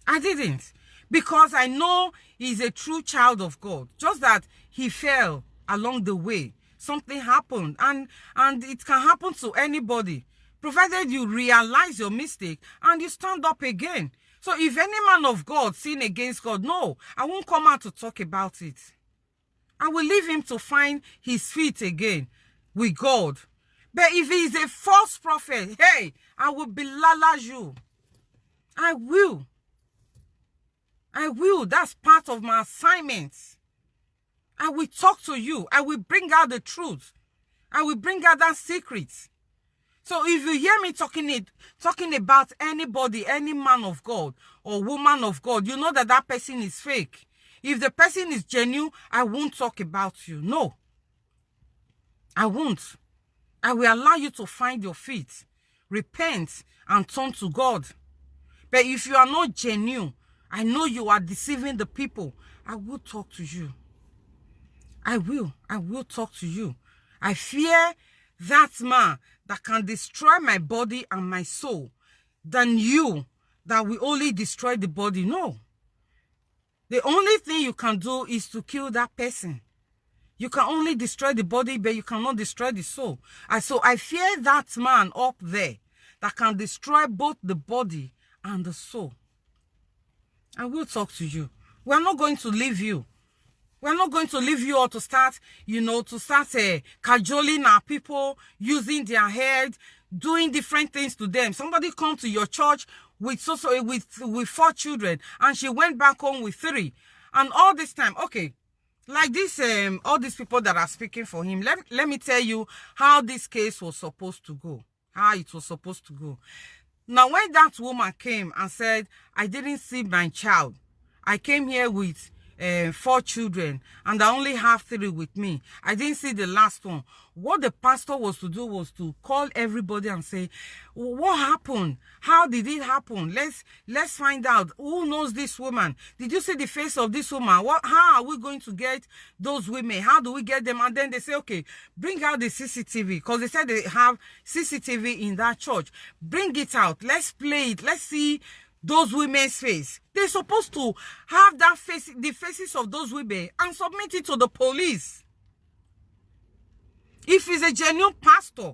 A: I didn't. Because I know he's a true child of God. Just that he fell along the way. Something happened. And it can happen to anybody. Provided you realize your mistake and you stand up again. So if any man of God sin against God, no, I won't come out to talk about it. I will leave him to find his feet again with God. But if he is a false prophet, hey, I will belala you. I will. That's part of my assignment. I will talk to you. I will bring out the truth. I will bring out that secret. So if you hear me talking about anybody, any man of God or woman of God, you know that person is fake. If the person is genuine, I won't talk about you. No. I won't. I will allow you to find your feet, repent, and turn to God. But if you are not genuine, I know you are deceiving the people, I will talk to you. I will talk to you. I fear that man that can destroy my body and my soul than you that will only destroy the body. No. The only thing you can do is to kill that person. You can only destroy the body, but you cannot destroy the soul. And so I fear that man up there that can destroy both the body and the soul. I will talk to you. We are not going to leave you. We're not going to leave you all to start, cajoling our people, using their head, doing different things to them. Somebody come to your church with 4 children, and she went back home with 3. And all this time, okay, like this, all these people that are speaking for him, let me tell you how this case was supposed to go, how it was supposed to go. Now, when that woman came and said, I didn't see my child, I came here with 4 children, and I only have 3 with me. I didn't see the last one. What the pastor was to do was to call everybody and say, what happened? How did it happen? Let's find out. Who knows this woman? Did you see the face of this woman? How are we going to get those women? How do we get them? And then they say, okay, bring out the CCTV, because they said they have CCTV in that church. Bring it out. Let's play it. Let's see those women's face. They're supposed to have that face, the faces of those women, and submit it to the police. If he's a genuine pastor,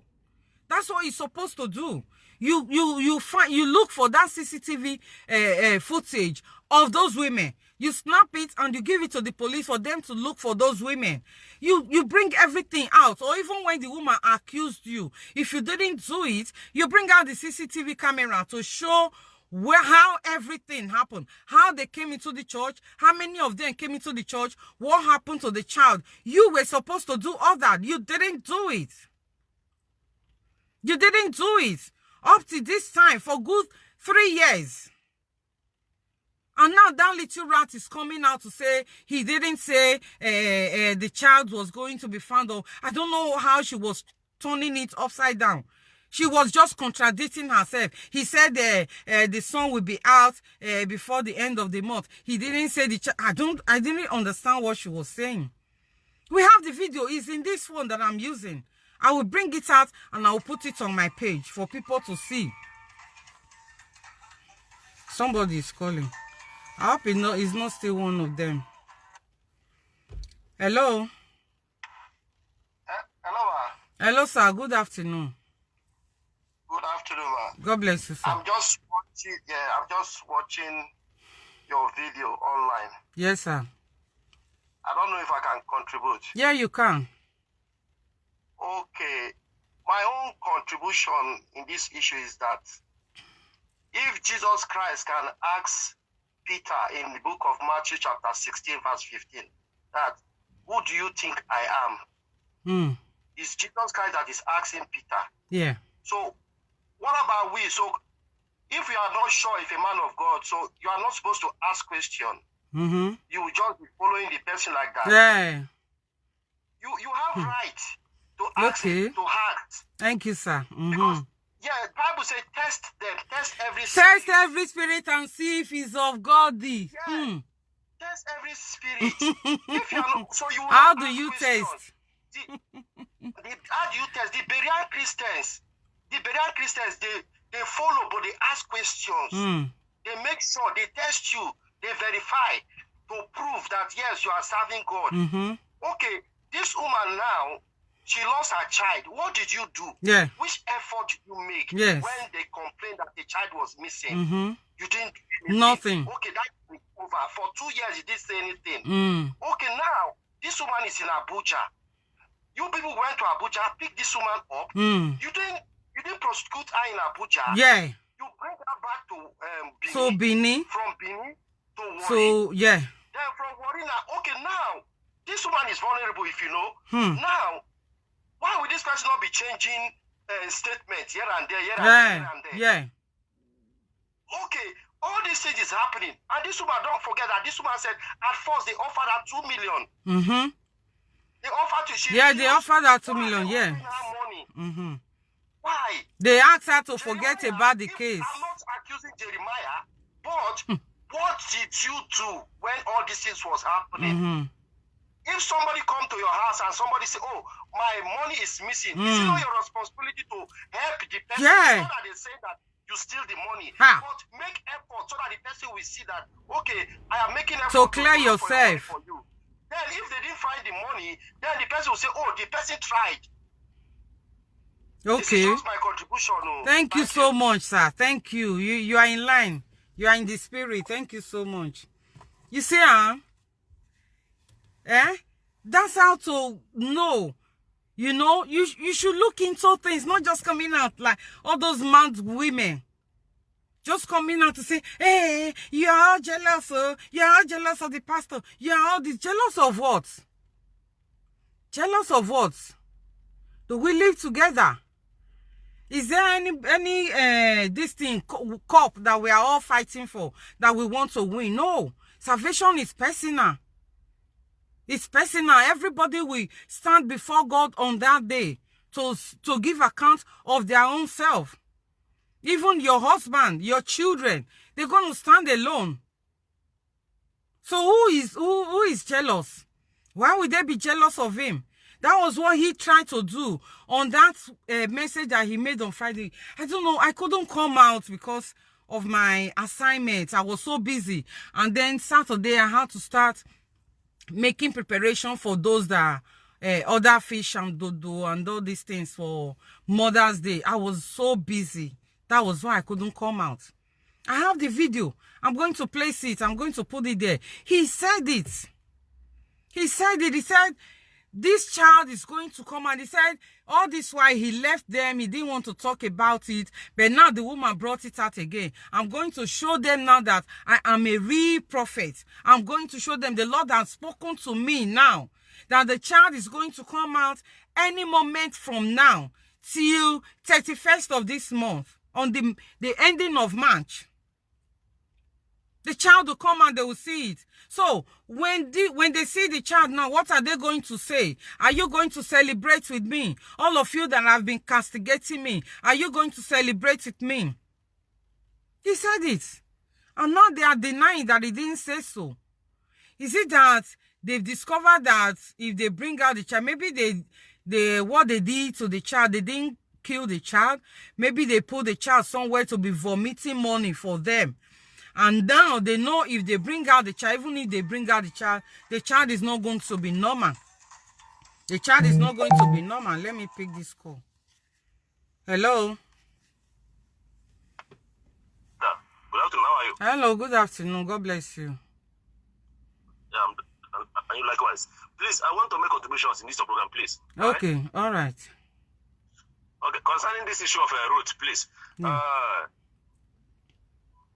A: that's what he's supposed to do. You look for that CCTV footage of those women. You snap it and you give it to the police for them to look for those women. You bring everything out. Or even when the woman accused you, if you didn't do it, you bring out the CCTV camera to show how everything happened, how they came into the church, how many of them came into the church, what happened to the child. You were supposed to do all that. You didn't do it. You didn't do it up to this time for good 3 years. And now that little rat is coming out to say he didn't say the child was going to be found. Or I don't know how she was turning it upside down. She was just contradicting herself. He said the son will be out before the end of the month. He didn't say the child. I didn't understand what she was saying. We have the video. It's in this phone that I'm using. I will bring it out and I will put it on my page for people to see. Somebody is calling. I hope it's not still one of them. Hello?
C: Hello, ma.
A: Hello, sir. Good afternoon.
C: Good afternoon, ma.
A: God bless you, sir.
C: I'm just watching your video online.
A: Yes, sir.
C: I don't know if I can contribute.
A: Yeah, you can.
C: Okay. My own contribution in this issue is that if Jesus Christ can ask Peter in the book of Matthew chapter 16 verse 15 that, who do you think I am? It's Jesus Christ that is asking Peter.
A: Yeah.
C: So what about we? So if you are not sure if a man of God, so you are not supposed to ask question. You will just be following the person like that.
A: Yeah.
C: You have right to ask him to act.
A: Thank you, sir.
C: Because yeah, the Bible says test them, test every
A: spirit.
C: Test
A: every spirit and see if it's of God.
C: Yeah. Test every spirit. If you are not, so you will
A: how
C: not
A: do
C: ask
A: you
C: questions.
A: test?
C: How do you test? The Berean Christians, they follow, but they ask questions. They make sure, they test you, they verify to prove that yes, you are serving God. Okay, this woman now, she lost her child. What did you do?
A: Yeah.
C: Which effort did you make
A: when
C: they complained that the child was missing? You didn't do anything.
A: Nothing.
C: Okay, that's over. For 2 years, you didn't say anything.
A: Okay,
C: now, this woman is in Abuja. You people went to Abuja, picked this woman up. You didn't prosecute her in Abuja.
A: Yeah.
C: You bring her back to Benin.
A: So Benin.
C: From Benin to Warri.
A: So yeah.
C: Then from Warri now, okay, now, this woman is vulnerable, if you know. Now, why would this person not be changing statements here and there, here and there?
A: Yeah.
C: Okay, all these things is happening. And this woman, don't forget that this woman said, at first, they offered her 2 million. They offered to
A: they offered her 2 million, yeah.
C: Money. Why?
A: They asked her to forget about the case.
C: I'm not accusing Jeremiah, but what did you do when all these things was happening? If somebody come to your house and somebody say, oh, my money is missing, is it not your responsibility to help the person?
A: Yeah.
C: So that they say that you steal the money.
A: Ha.
C: But make effort so that the person will see that, okay, I am making effort
A: to clear yourself.
C: For you. Then if they didn't find the money, then the person will say, oh, the person tried.
A: Okay.
C: This is just my contribution.
A: Thank you so much, sir. Thank you. You are in line. You are in the spirit. Thank you so much. You see, that's how to know. You know, you should look into things, not just coming out like all those mad women. Just coming out to say, hey, you are all jealous, you are all jealous of the pastor. You are all this. Jealous of what? Jealous of what? Do we live together? Is there any this thing, cup that we are all fighting for, that we want to win? No. Salvation is personal. It's personal. Everybody will stand before God on that day to give account of their own self. Even your husband, your children, they're going to stand alone. So who is jealous? Why would they be jealous of him? That was what he tried to do on that message that he made on Friday. I don't know. I couldn't come out because of my assignment. I was so busy. And then Saturday, I had to start making preparation for those that other fish and dodo and all these things for Mother's Day. I was so busy. That was why I couldn't come out. I have the video. I'm going to place it. I'm going to put it there. He said it. He said it. He said, this child is going to come, and he said, all this while he left them, he didn't want to talk about it, but now the woman brought it out again. I'm going to show them now that I am a real prophet. I'm going to show them the Lord has spoken to me now, that the child is going to come out any moment from now till 31st of this month, on the ending of March. The child will come and they will see it. So when they see the child now, what are they going to say? Are you going to celebrate with me? All of you that have been castigating me, are you going to celebrate with me? He said it. And now they are denying that he didn't say so. Is it that they've discovered that if they bring out the child, maybe what they did to the child, they didn't kill the child. Maybe they put the child somewhere to be vomiting money for them. And now they know if they bring out the child, even if they bring out the child is not going to be normal. The child is not going to be normal. Let me pick this call. Hello?
E: Good afternoon. How are you?
A: Hello, good afternoon. God bless you.
E: Yeah, and you likewise. Please, I want to make contributions in this program, please.
A: Okay, all right.
E: Okay, concerning this issue of root, please.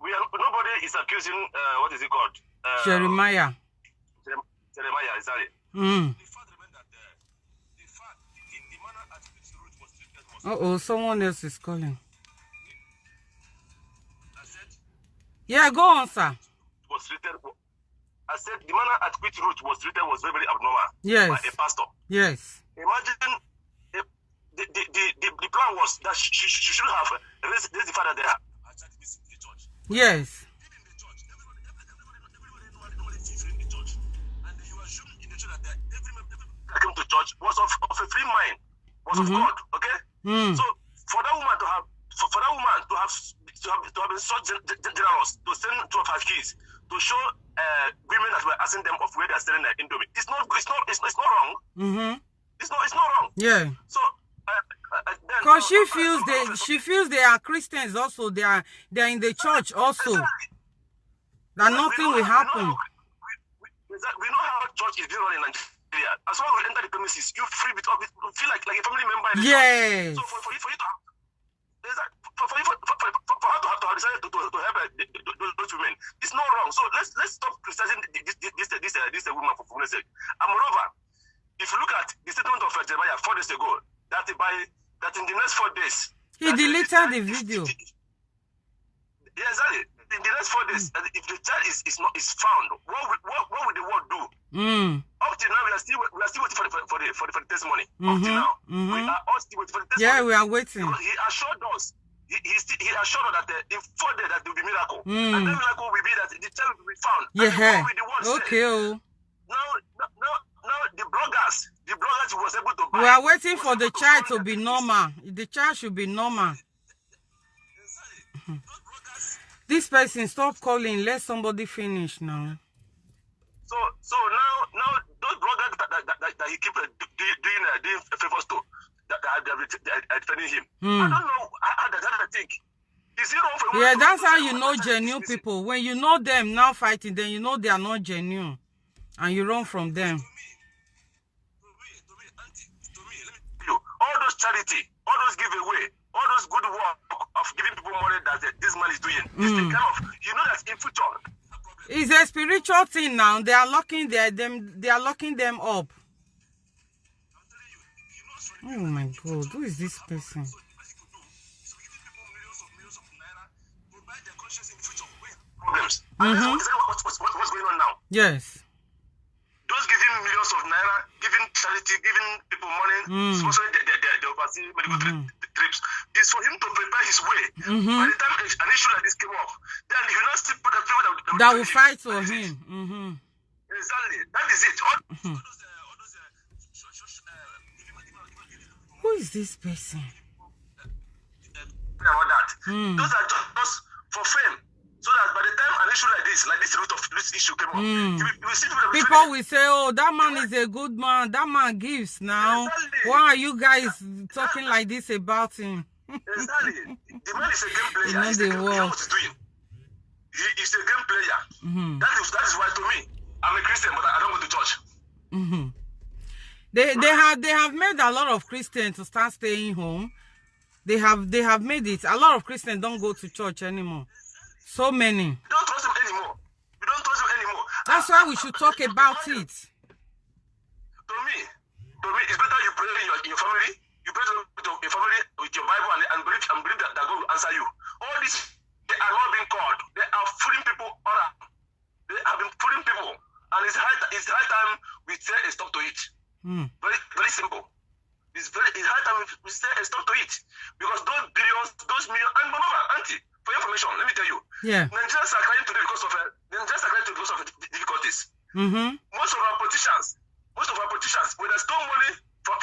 E: Nobody is accusing, what is it called?
A: Jeremiah.
E: Jeremiah, is that it? The fact remains that the manner at which root was treated was...
A: Someone else is calling.
E: I said...
A: Yeah, go on, sir.
E: Was treated... I said the manner at which root was treated was very, very abnormal.
A: Yes.
E: By a pastor.
A: Yes.
E: Imagine the plan was that she should have raised the father there.
A: Yes.
E: Even in the church, everybody in the church, and you assume in the church that everybody that came to church was of a free mind, was of God. Okay. So for that woman to have been so generous to send 2 of her kids to show women that were asking them of where they are selling their indomie, it's not wrong. It's not wrong.
A: Yeah.
E: So
A: Because she feels they are Christians also. They are in the church also. That nothing will happen.
E: We know how church is being run in Nigeria. As long as we enter the premises, you feel like a family member.
A: Yes.
E: So for you to have, for her to have decided to help those women, it's not wrong. So let's stop criticizing this woman for goodness sake. And moreover, if you look at the statement of Jeremiah 4 days ago, that in the next 4 days
A: he deleted the video.
E: Yes, exactly. In the next 4 days, if the child is found, what will the world do? Up till now, we are still waiting for the testimony. Up till now, we are all still waiting for the testimony.
A: Yeah, we are waiting.
E: Because he assured us. He assured us that in 4 days that there will be miracle, and that miracle will be that the child will be found.
A: Yeah.
E: And what will the world
A: Okay.
E: say? Now the bloggers was able to buy.
A: We are waiting for the child to be normal. The child should be normal. This person, stop calling. Let somebody finish now.
E: So now those bloggers that he keep doing favors to, that are defending him. I don't know how does that think. Is he wrong for?
A: Yeah, that's how you know genuine people. When you know them now fighting, then you know they are not genuine, and you run from them.
E: To me, let me tell you, all those charity, all those giveaway, all those good work of giving people money that this man is doing, is the kind of, you know, that in future.
A: It's a spiritual thing now. They are locking them up. Oh my God, who is this person?
E: Problems. And that's exactly what's going on now.
A: Yes.
E: Those giving millions of naira, giving charity, giving people money, sponsoring the overseas medical trips, is for him to prepare his way. By the time an issue like this came up, then you not see people
A: that will fight for him.
E: Exactly. That is it. All those
A: who is this person?
E: About that. Those are just for fame. So that by the time an issue like this root of this issue came up, you will see
A: people will say, oh, that man is a good man. That man gives now.
E: Exactly.
A: Why are you guys talking like this about him?
E: Exactly. The man is a game player.
A: You know
E: He's
A: the
E: you know what he's doing. He's a game player. That is why to me, I'm a Christian, but I don't go to church.
A: They have made a lot of Christians to start staying home. They have made it. A lot of Christians don't go to church anymore. So many.
E: We don't trust him anymore.
A: That's why we should talk about it.
E: To me, it's better you pray in your family. You pray to your family with your Bible and believe that God will answer you. All these, they are not being called. They are fooling people around. They have been fooling people. And it's high time we say a stop to it. Very, very simple. It's high time we say a stop to it. Because those billions, those millions, and remember, Auntie, for your information, let me tell you.
A: Yeah.
E: Nigerians are crying today because of difficulties. Most of our politicians, when they stole money from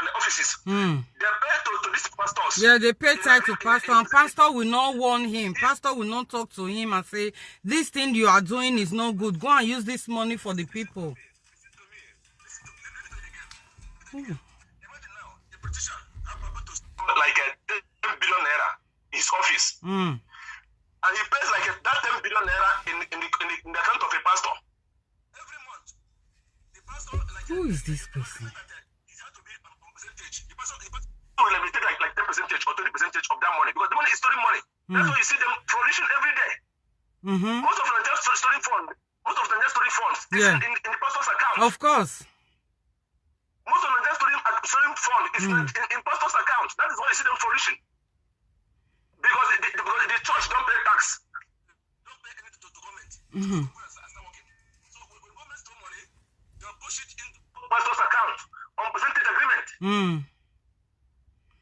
E: the offices, they pay to these pastors.
A: Yeah, they pay tithe to pastor, and pastor will not warn him. Pastor will not talk to him and say, this thing you are doing is not good. Go and use this money for the people.
E: Like a 10 billion naira in his office. And he pays like that 10 billion naira in the account of a pastor. Every month. The pastor,
A: who is this person?
E: It has to be a percentage. The pastor will take like 10% or 20% of that money because the money is stolen money. That's why you see them flourishing every day. Most of them just stolen funds.
A: Yeah.
E: In the pastor's account.
A: Of course.
E: Most of them just stolen funds in pastor's account. That is why you see them flourishing. Because the church don't pay tax. Don't pay anything to government. So when government stole money, they'll push it into pastor's account on percentage agreement.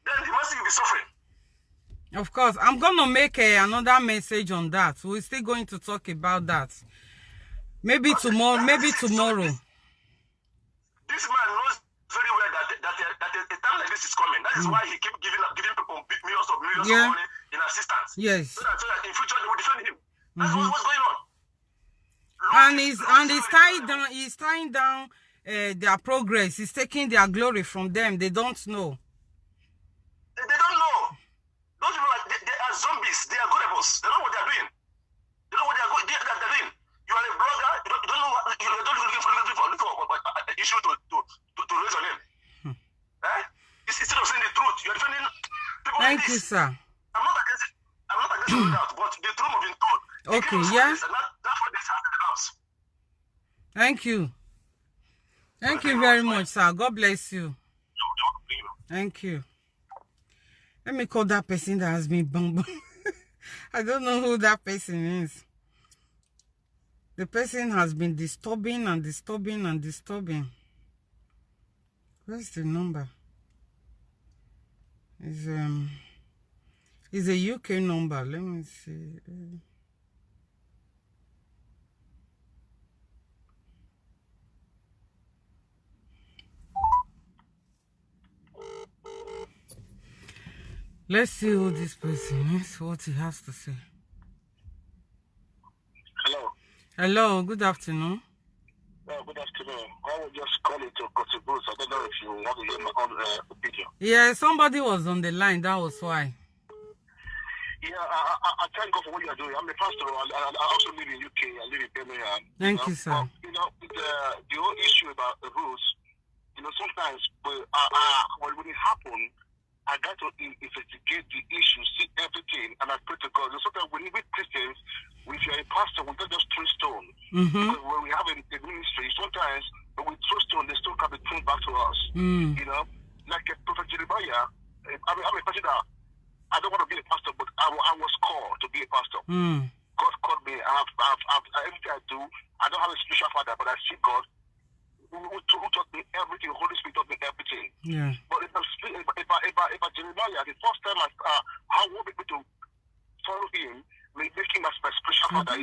E: Then the masses will be suffering.
A: Of course. I'm going to make another message on that. We're still going to talk about that. Maybe tomorrow.
E: This man knows very well that a time like this is coming. That is why he keeps giving people millions of money in assistance.
A: Yes.
E: So that in future they will defend him. That's what's going on.
A: And he's tying down their progress. He's taking their glory from them. They don't know.
E: They don't know. Those people they are zombies. They are good at us. They don't know what they're doing. They know what they're doing. You are a blogger. You don't know what you're looking for issue to raise your name. Eh? Instead of saying the truth, you're defending people.
A: Thank
E: like
A: you,
E: this.
A: sir.
E: I'm not against that, but the truth of being told.
A: Okay, yeah.
E: That's what this has in the house.
A: Thank you. Thank you very much, sir. God bless you. Thank you. Let me call that person that has been bummed. I don't know who that person is. The person has been disturbing and disturbing and disturbing. Where's the number? It's a UK number. Let me see. Let's see who this person is, what he has to say.
E: Hello.
A: Hello, good afternoon.
E: Good afternoon. I was just calling to contribute. I don't know if you want to hear my own opinion.
A: Yeah, somebody was on the line, that was why.
E: Yeah, I thank God for what you are doing. I'm a pastor. I also live in UK. I live in Birmingham.
A: Thank you, sir.
E: But, the whole issue about the rules, sometimes when it happened, I got to investigate the issue, see everything, and I pray to God. Sometimes when we Christians, if you're a pastor, we don't just throw stone. Because when we have a ministry, sometimes when we throw stone, the stone can be thrown back to us. Like Prophet Jeremiah, I'm a pastor that I don't want to be a pastor, but I was called to be a pastor. God called me. Everything I do, I don't have a spiritual father, but I see God who taught me everything. The Holy Spirit taught me everything.
A: Yeah.
E: But about Jeremiah, the first time I want people to follow him, make him my spiritual father.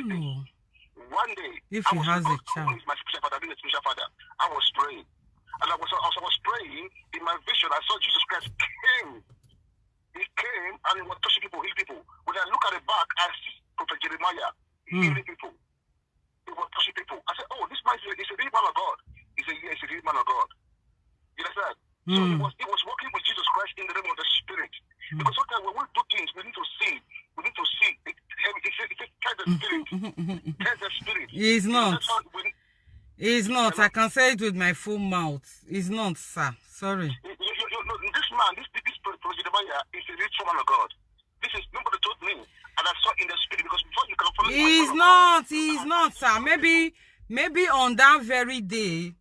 E: One day,
A: if he has a child,
E: my spiritual father, being a spiritual father, I was praying, and as I was praying, in my vision, I saw Jesus Christ came. He came and he was touching people, healing people. When I look at the back, I see Prophet Jeremiah healing people. He was touching people. I said, "Oh, this man is a real man of God." He said, "Yes, he's a real man of God." You understand? So he was working with Jesus Christ in the realm of the Spirit. Because sometimes when we do things, we need to see. We need to see. It's kind of spirit. Test the spirit.
A: He's not. He's not. I can say it with my full mouth. He's not, sir. Sorry.
E: This man, this Prophet Jeremiah is a rich man of God. This is nobody told me, and I saw in the spirit because before you can follow.
A: He's not. He's not, sir. Maybe on that very day,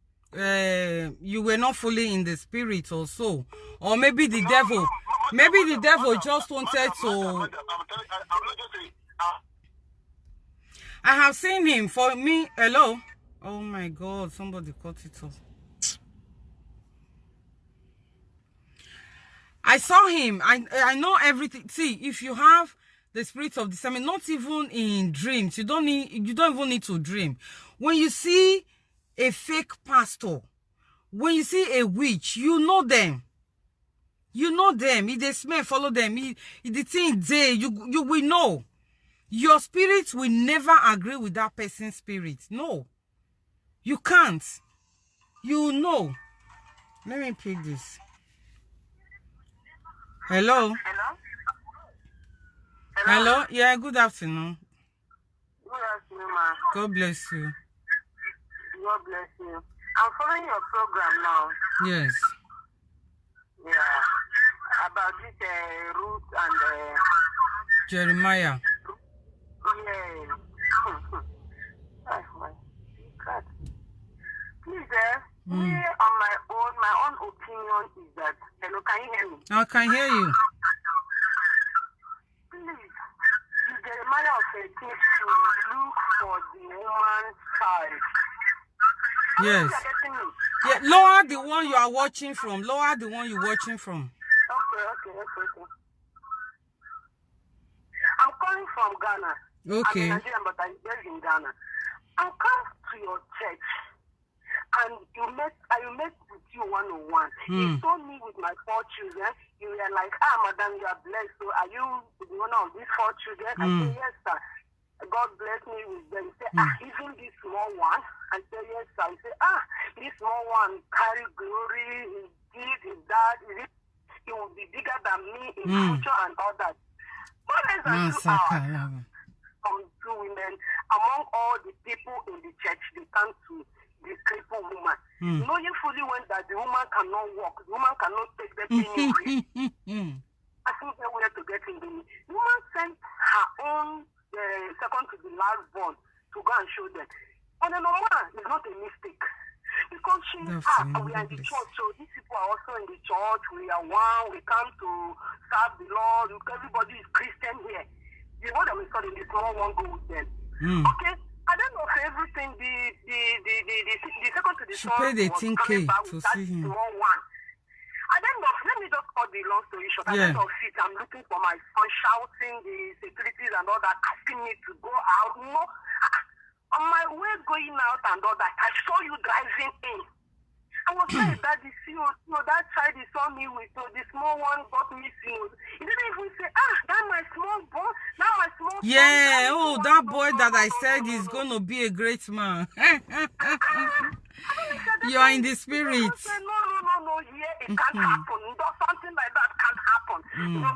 A: you were not fully in the spirit or so, or maybe the devil. Maybe the devil just wanted to. I have seen him. For me, hello. Oh my God! Somebody cut it off. I saw him. I know everything. See, if you have the spirit of discernment, not even in dreams, you don't even need to dream. When you see a fake pastor, when you see a witch, you know them. You know them. If they smell, follow them. If the thing they, you will know. Your spirit will never agree with that person's spirit. No. You can't. You know. Let me pick this. Hello? Hello? Yeah, good afternoon.
F: Good afternoon, ma.
A: God bless you.
F: God bless you. I'm following your program now.
A: Yes.
F: Yeah. About this Ruth and
A: Jeremiah.
F: Yeah. Oh my God. Please, me on my own opinion is that. Hello, can you hear me?
A: I can hear you.
F: Please, the Jeremiah of 18 should look for the woman's child.
A: Yes. Yeah, lower the one you are watching from. Lower the one you're watching from.
F: Okay. I'm calling from Ghana.
A: Okay.
F: I'm Nigerian, but I'm based in Ghana. I come to your church, and I met with you one-on-one. You told me with my 4 children, you were like, madam, you are blessed. So are you the owner of these 4 children? I say, yes, sir. God bless me with them. He said, even this small one? I say, yes, sir. He said, this small one carry glory, he did, he that. he will be bigger than me in future and all that. Mothers and two hours from two women, among all the people in the church, they come to the crippled woman. Knowing fully well that the woman cannot walk, the woman cannot take the thing away. I think they were to get in the woman sent her own second to the last born to go and show them. And the woman is not a mistake. Because we are in the church, so these people are also in the church. We are one. We come to serve the Lord. Everybody is Christian here. You know that we study the small one go with them. Okay, I don't know if everything the second to the son was coming back with that small one. I don't know. Let me just cut the long story short. At the end of it, I'm looking for my son, shouting the securities and all that, asking me to go out. No. On my way going out and all that, I saw you driving in. I was saying that the CEO, that child he saw me with, the small one got missing. He didn't even say, that's my small boy, that's my small boy.
A: Yeah, that boy that I said is going to be a great man. You are in the spirit.
F: No, here it can't happen. Something like that can't happen. No.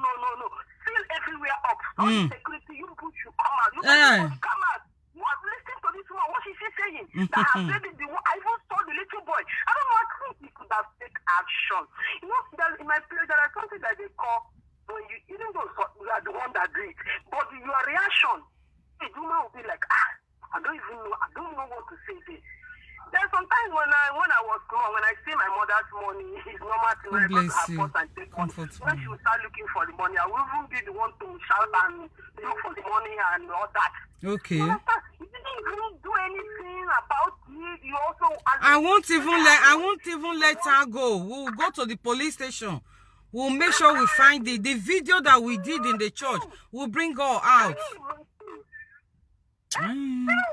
F: Still everywhere up. All the security, you push, you come out. You come out. What? Listen to this woman. What is she saying? That her baby, I even saw the little boy. I don't know. I think he could have taken action. You know, in my place, there are something that they call when you, even though you are the one that do it, but your reaction, the woman will be like, I don't even know. I don't know what to say. There's sometimes when I was small, when I see my mother's money, it's normal to go to her purse and take money. When she will start looking for the money, I will even be the one to shout and look for the money and all that.
A: Okay.
F: You didn't even do anything about it. You also.
A: I won't even let her go. We'll go to the police station. We'll make sure we find the video that we did in the church. We'll bring her out.
F: They don't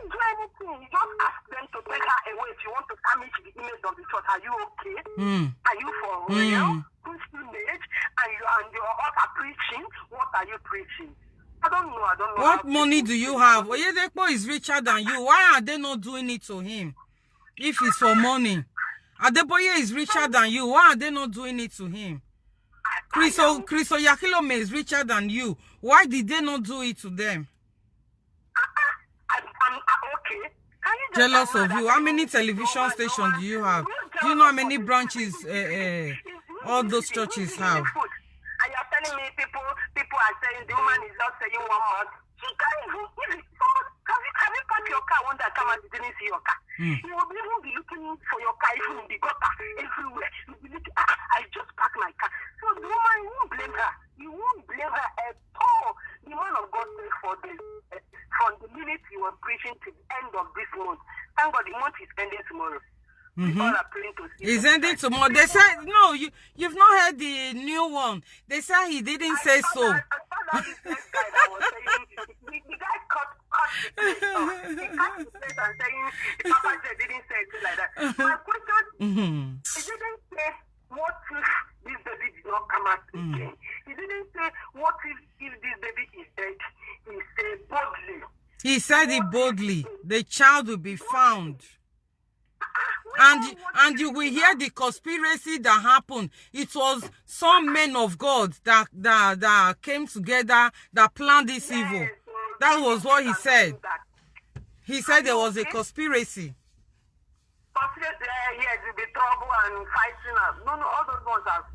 F: do anything. You just ask them to take her away. If you want to damage the image of the church, are you okay? Are you for real? Whose image? And your author preaching? What are you preaching? I don't know.
A: What money do you have? Oyedepo is richer than you. Why are they not doing it to him? If it's for money. Adeboye is richer than you. Why are they not doing it to him? Chriso Yakilome is richer than you. Why did they not do it to them?
F: Okay.
A: Jealous of you. How many television stations do you have? Do you know how many branches all those churches have?
F: And you're telling me people are saying the woman is not saying 1 month. She can't even, have you parked your car one that come and didn't see your car? You will even be looking for your car even in the gutter everywhere. You'll be looking, I just parked my car. So the woman, you won't blame her. You won't blame her at all. The man of God said from the minute you were preaching to the end of this month. Thank God the month is ending tomorrow.
A: Is ending tomorrow. They said no. You've not heard the new one. They said he didn't say so.
F: The guy cut the place off. He cut the place and saying the papa said didn't say it like that. My question, he didn't say what if this baby did not come out again. He didn't say what if this baby is dead. He said boldly.
A: He said it boldly. The child will be found. And you will hear the conspiracy that happened. It was some men of God that came together that planned this evil. That was what he said. He said there was a conspiracy.
F: Yes, will be trouble and fighting. No, all those ones are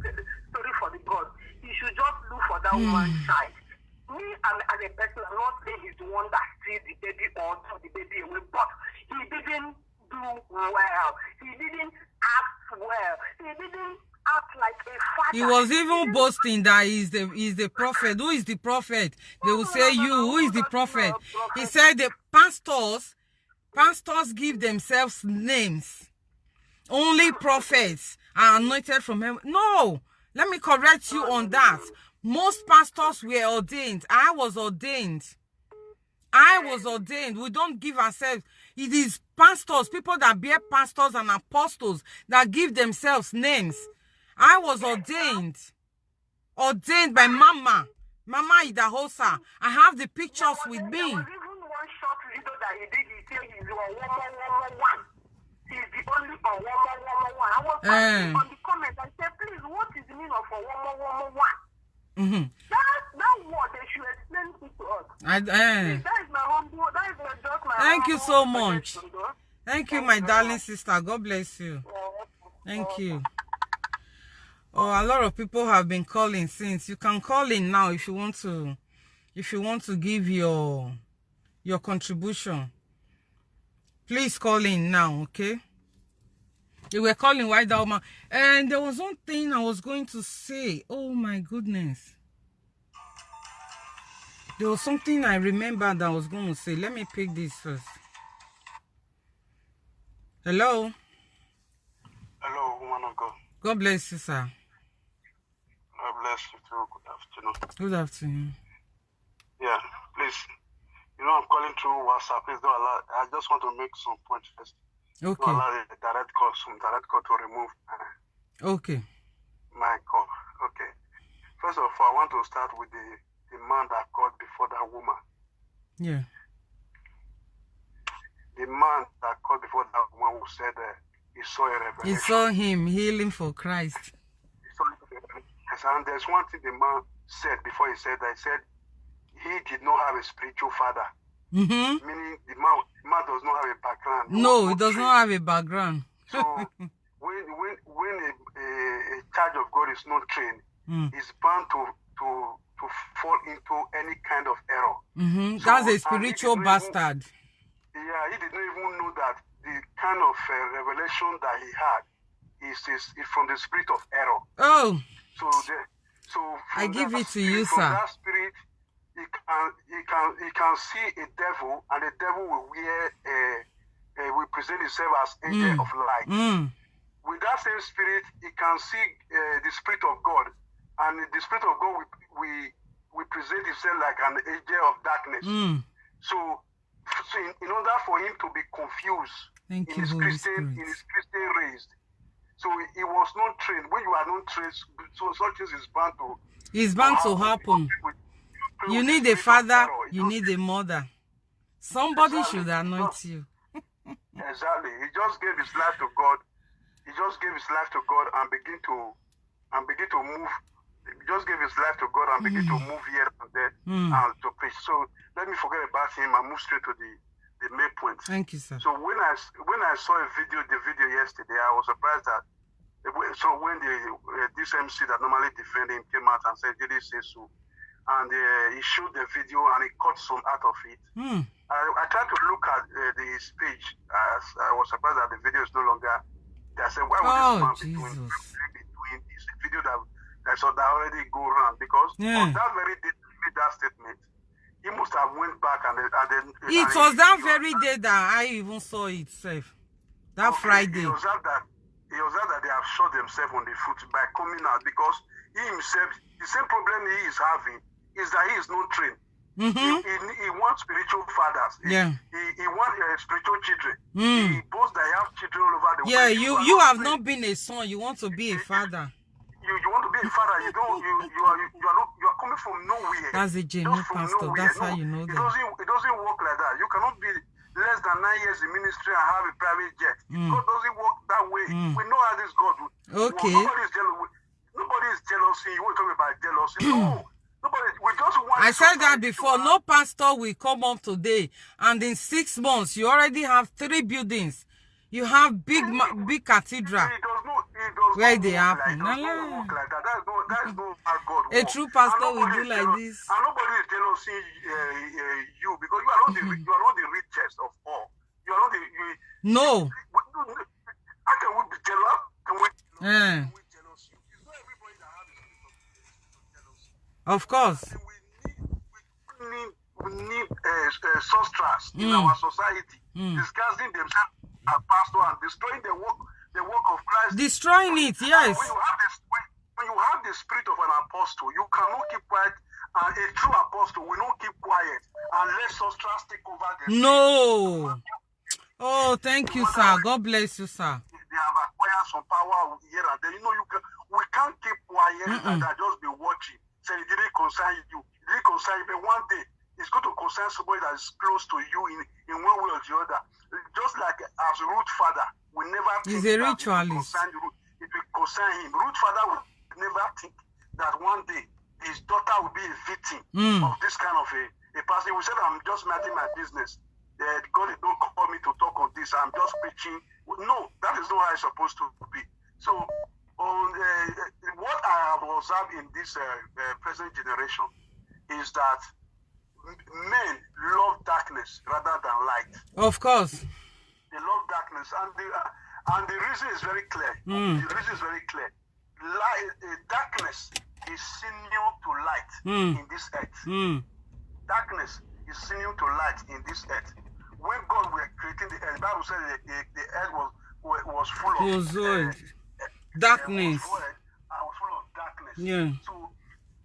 F: story for the God. You should just look for that woman's side. Me, as a person, I'm not saying he's the one that steals the baby or took the baby away, but he didn't do well. He didn't act well. He didn't act like a father.
A: He was even boasting that he's the prophet. Who is the prophet? They will say who is the prophet? He said the pastors give themselves names. Only prophets are anointed from heaven. No, let me correct you on that. Most pastors were ordained. I was ordained. We don't give ourselves. It is pastors, people that bear pastors and apostles that give themselves names. I was ordained by Mama Idahosa. I have the pictures with me.
F: There was even one short video that he did. He said he's on 111. He's the only on 111. I was on the comments. I said, please, what is the meaning of 111? That word they should explain it to us. That is my humble. That is just my.
A: Thank you so much.
F: Suggestion, though.
A: Thank you, my darling sister. God bless you. Thank you. Oh, a lot of people have been calling since. You can call in now if you want to. If you want to give your contribution, please call in now, okay? You were calling white woman, and there was one thing I was going to say. Oh my goodness. There was something I remembered that I was going to say. Let me pick this first. Hello.
E: Hello, woman of God.
A: God bless you, sir.
E: God bless you too. Good afternoon.
A: Good afternoon.
E: Yeah, please. You know, I'm calling through WhatsApp. Please don't allow. I just want to make some points first.
A: Okay.
E: Don't allow the direct call to remove
A: Okay.
E: my call. Okay. First of all, I want to start with the man that called before that woman.
A: Yeah.
E: The man that called before that woman who said he saw a revelation.
A: He saw him healing for Christ.
E: Yes, and there's one thing the man said before he said that. He said he did not have a spiritual father. Meaning the man does not have a background.
A: No, he does not have a background.
E: So when a child of God is not trained, he's bound to fall into any kind of error. So,
A: that's a spiritual bastard.
E: He did not even know that the kind of revelation that he had is from the spirit of error.
A: Oh.
E: So
A: I give it to you, sir.
E: That spirit, he can see a devil, and the devil will will present himself as angel of light. With that same spirit, he can see the spirit of God, and the spirit of God will present himself like an angel of darkness. So in order for him to be confused in his Christian raised, so he was not trained. When you are not trained, so such things is bound to.
A: It's bound to happen. You need a father, you need a mother. Somebody should anoint you.
E: Exactly. He just gave his life to God. He just gave his life to God and begin to move. He just gave his life to God and begin to move here and there and to preach. So let me forget about him and move straight to the main point.
A: Thank you, sir.
E: So when I saw the video yesterday, I was surprised that when the this MC that normally defend him came out and said, "Did he say so?" And he showed the video and he cut some out of it. I tried to look at his page. I was surprised that the video is no longer. I said, "Why would this man be doing this video that already go around?" Because on that very day he made that statement, he must have went back and then.
A: It was that very day that I even saw it, safe. That Friday.
E: He observed that they have shot themselves on the foot by coming out, because he himself, the same problem he is having is that he is not trained. He wants spiritual fathers. He wants spiritual children. He boasts that he has children all over the world.
A: Yeah, you have not been a son. You want to be a father.
E: You want to be a father. You are coming from nowhere.
A: That's a genuine pastor.
E: Nowhere.
A: That's how you know that.
E: It doesn't work like that. You cannot be less than 9 years in ministry and have a private jet. God doesn't work that way. We know how this God will.
A: Okay.
E: Nobody is jealous. You want to talk about jealousy? No. We just want.
A: I said that before. No pastor will come up today, and in 6 months you already have 3 buildings. You have big cathedral. Where they happen.
E: That is not how God works.
A: A true pastor will do like this.
E: And nobody is jealous you, because you are not the richest of all. You are not the.
A: No.
E: How can we be jealous? Can we jealous you? It's not everybody that has the spirit of jealousy.
A: Of course.
E: We need sorcerers in our society, disguising themselves as pastor and destroying the work of Christ.
A: Destroying it, yes.
E: When you have the spirit of an apostle, you cannot keep quiet. And a true apostle will not keep quiet and let sorcerers take over the spirit.
A: No. Oh, thank you, sir. God bless you, sir.
E: They have acquired some power here and there. We can't keep quiet and just be watching. Say it didn't concern you. It didn't concern you, but one day it's going to concern somebody that is close to you in one way or the other. Just like as Ruth's father, we never think
A: he's a
E: that
A: ritualist.
E: It will concern him. Ruth's father will never think that one day his daughter will be a victim of this kind of a person. We said, I'm just minding my business. God don't call me to talk on this. I'm just preaching. No, that is not how it's supposed to be. So, what I have observed in this present generation is that men love darkness rather than light.
A: Of course.
E: They love darkness, and the reason is very clear. The reason is very clear. Darkness is senior to light in this earth. Darkness is senior to light in this earth. When God was creating the earth, the Bible said the earth was full of
A: darkness.
E: Was full of darkness.
A: Yeah.
E: So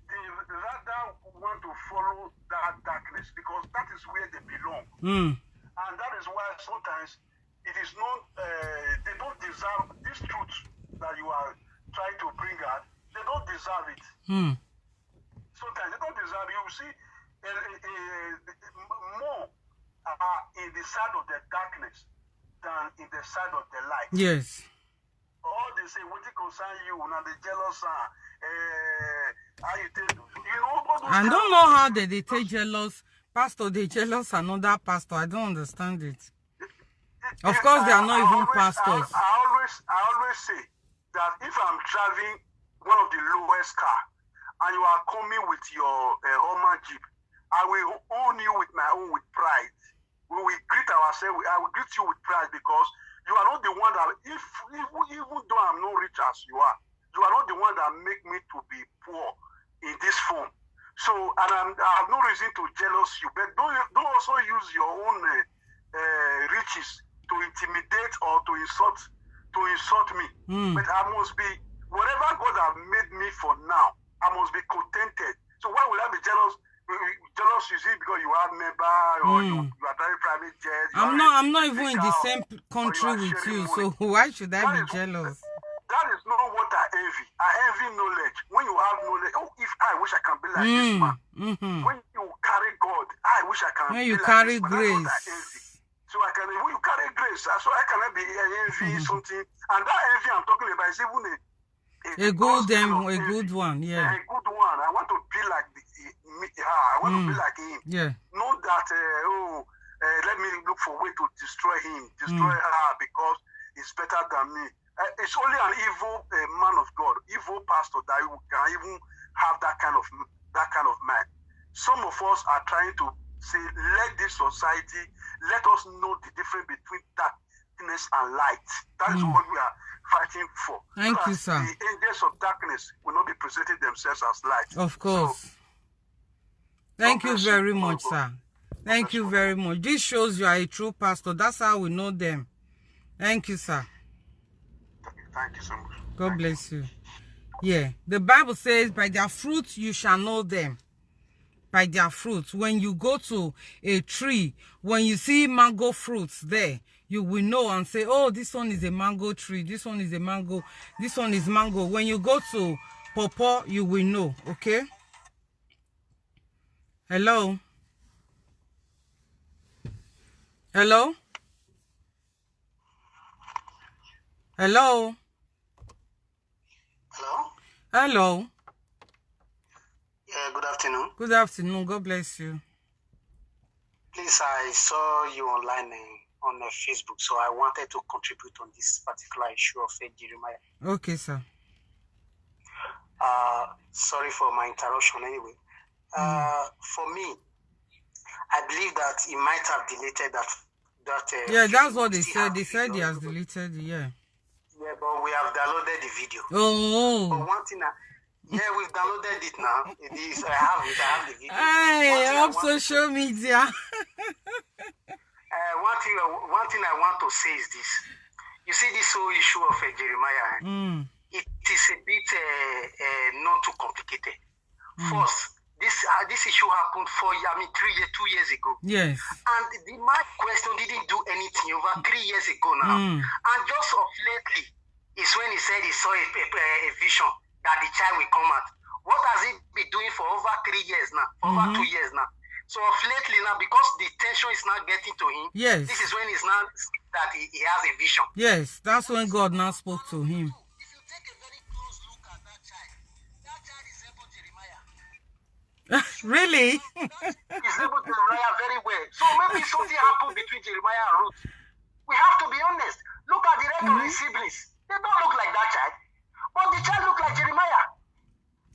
E: they rather want to follow that darkness because that is where they belong. And that is why sometimes it is not, they don't deserve this truth that you are trying to bring out. They don't deserve it. Sometimes they don't deserve it. You see, more are in the side of the darkness than in the side of the light.
A: Yes.
E: All they say, what it concern you, now the jealous how you take, you know,
A: I don't know how they take jealous. Pastor, they jealous another pastor. I don't understand it. Of course, they are not even pastors.
E: I always say that if I'm driving one of the lowest car and you are coming with your Hummer Jeep, I will own you with my own with pride. When we greet ourselves, I will greet you with pride because you are not the one that, even though I'm not rich as you are not the one that make me to be poor in this form. So, and I have no reason to jealous you, but don't also use your own riches to intimidate or to insult me. But I must be, whatever God has made me for now, I must be contented. So why will I be jealous? Jealous, you see, because you have member or you are driving private jet.
A: I'm not even in the same country with you, so why should I be jealous?
E: That is not what I envy. I envy knowledge. When you have knowledge, if I wish I can be like this man. When you carry God, I wish I can
A: when
E: be
A: you
E: like
A: carry
E: this man.
A: grace.
E: That's what I envy. So I can, when you carry grace, so I cannot be envy something. And that envy I'm talking about is even
A: a good one, yeah.
E: A good one. I want to be like I want to be like him.
A: Yeah.
E: Not that let me look for a way to destroy him, destroy her because it's better than me. It's only an evil man of God, evil pastor that can even have that kind of man. Some of us are trying to say, let this society let us know the difference between darkness and light. That is what we are fighting for.
A: Thank you, sir.
E: The angels of darkness will not be presenting themselves as light.
A: Of course. So, thank you very much, sir. Thank you very much. This shows you are a true pastor. That's how we know them. Thank you, sir.
E: Thank you so much.
A: God bless you. Yeah. The Bible says, by their fruits you shall know them. By their fruits. When you go to a tree, when you see mango fruits there, you will know and say, oh, this one is a mango tree. This one is a mango. This one is mango. When you go to pawpaw, you will know. Okay? Hello? Hello? Hello?
C: Hello?
A: Hello?
C: Yeah, good afternoon.
A: Good afternoon. God bless you.
C: Please, I saw you online on Facebook, so I wanted to contribute on this particular issue of Jeremiah.
A: Okay, sir.
C: Sorry for my interruption anyway. For me, I believe that he might have deleted that
A: yeah, that's what they said. They said he has deleted it, yeah.
C: Yeah, but we have downloaded the video.
A: Oh.
C: But one thing, yeah, we've downloaded it now. I have the video.
A: Hey, on social media.
C: One thing I want to say is this. You see this whole issue of Jeremiah, it is a bit not too complicated. First, this issue happened 2 years ago.
A: Yes.
C: And my question didn't do anything over 3 years ago now. And just of lately is when he said he saw a vision that the child will come out. What has he been doing for over 3 years now? For over 2 years now. So of lately now, because the tension is not getting to him,
A: yes,
C: this is when it's now that he has a vision.
A: Yes, that's when God now spoke to him.
C: If you take a very close look at that child is able Jeremiah.
A: Really?
C: He's able to Jeremiah very well. So maybe something happened between Jeremiah and Ruth. We have to be honest. Look at the rest of his siblings. They don't look like that child. But the child look like Jeremiah.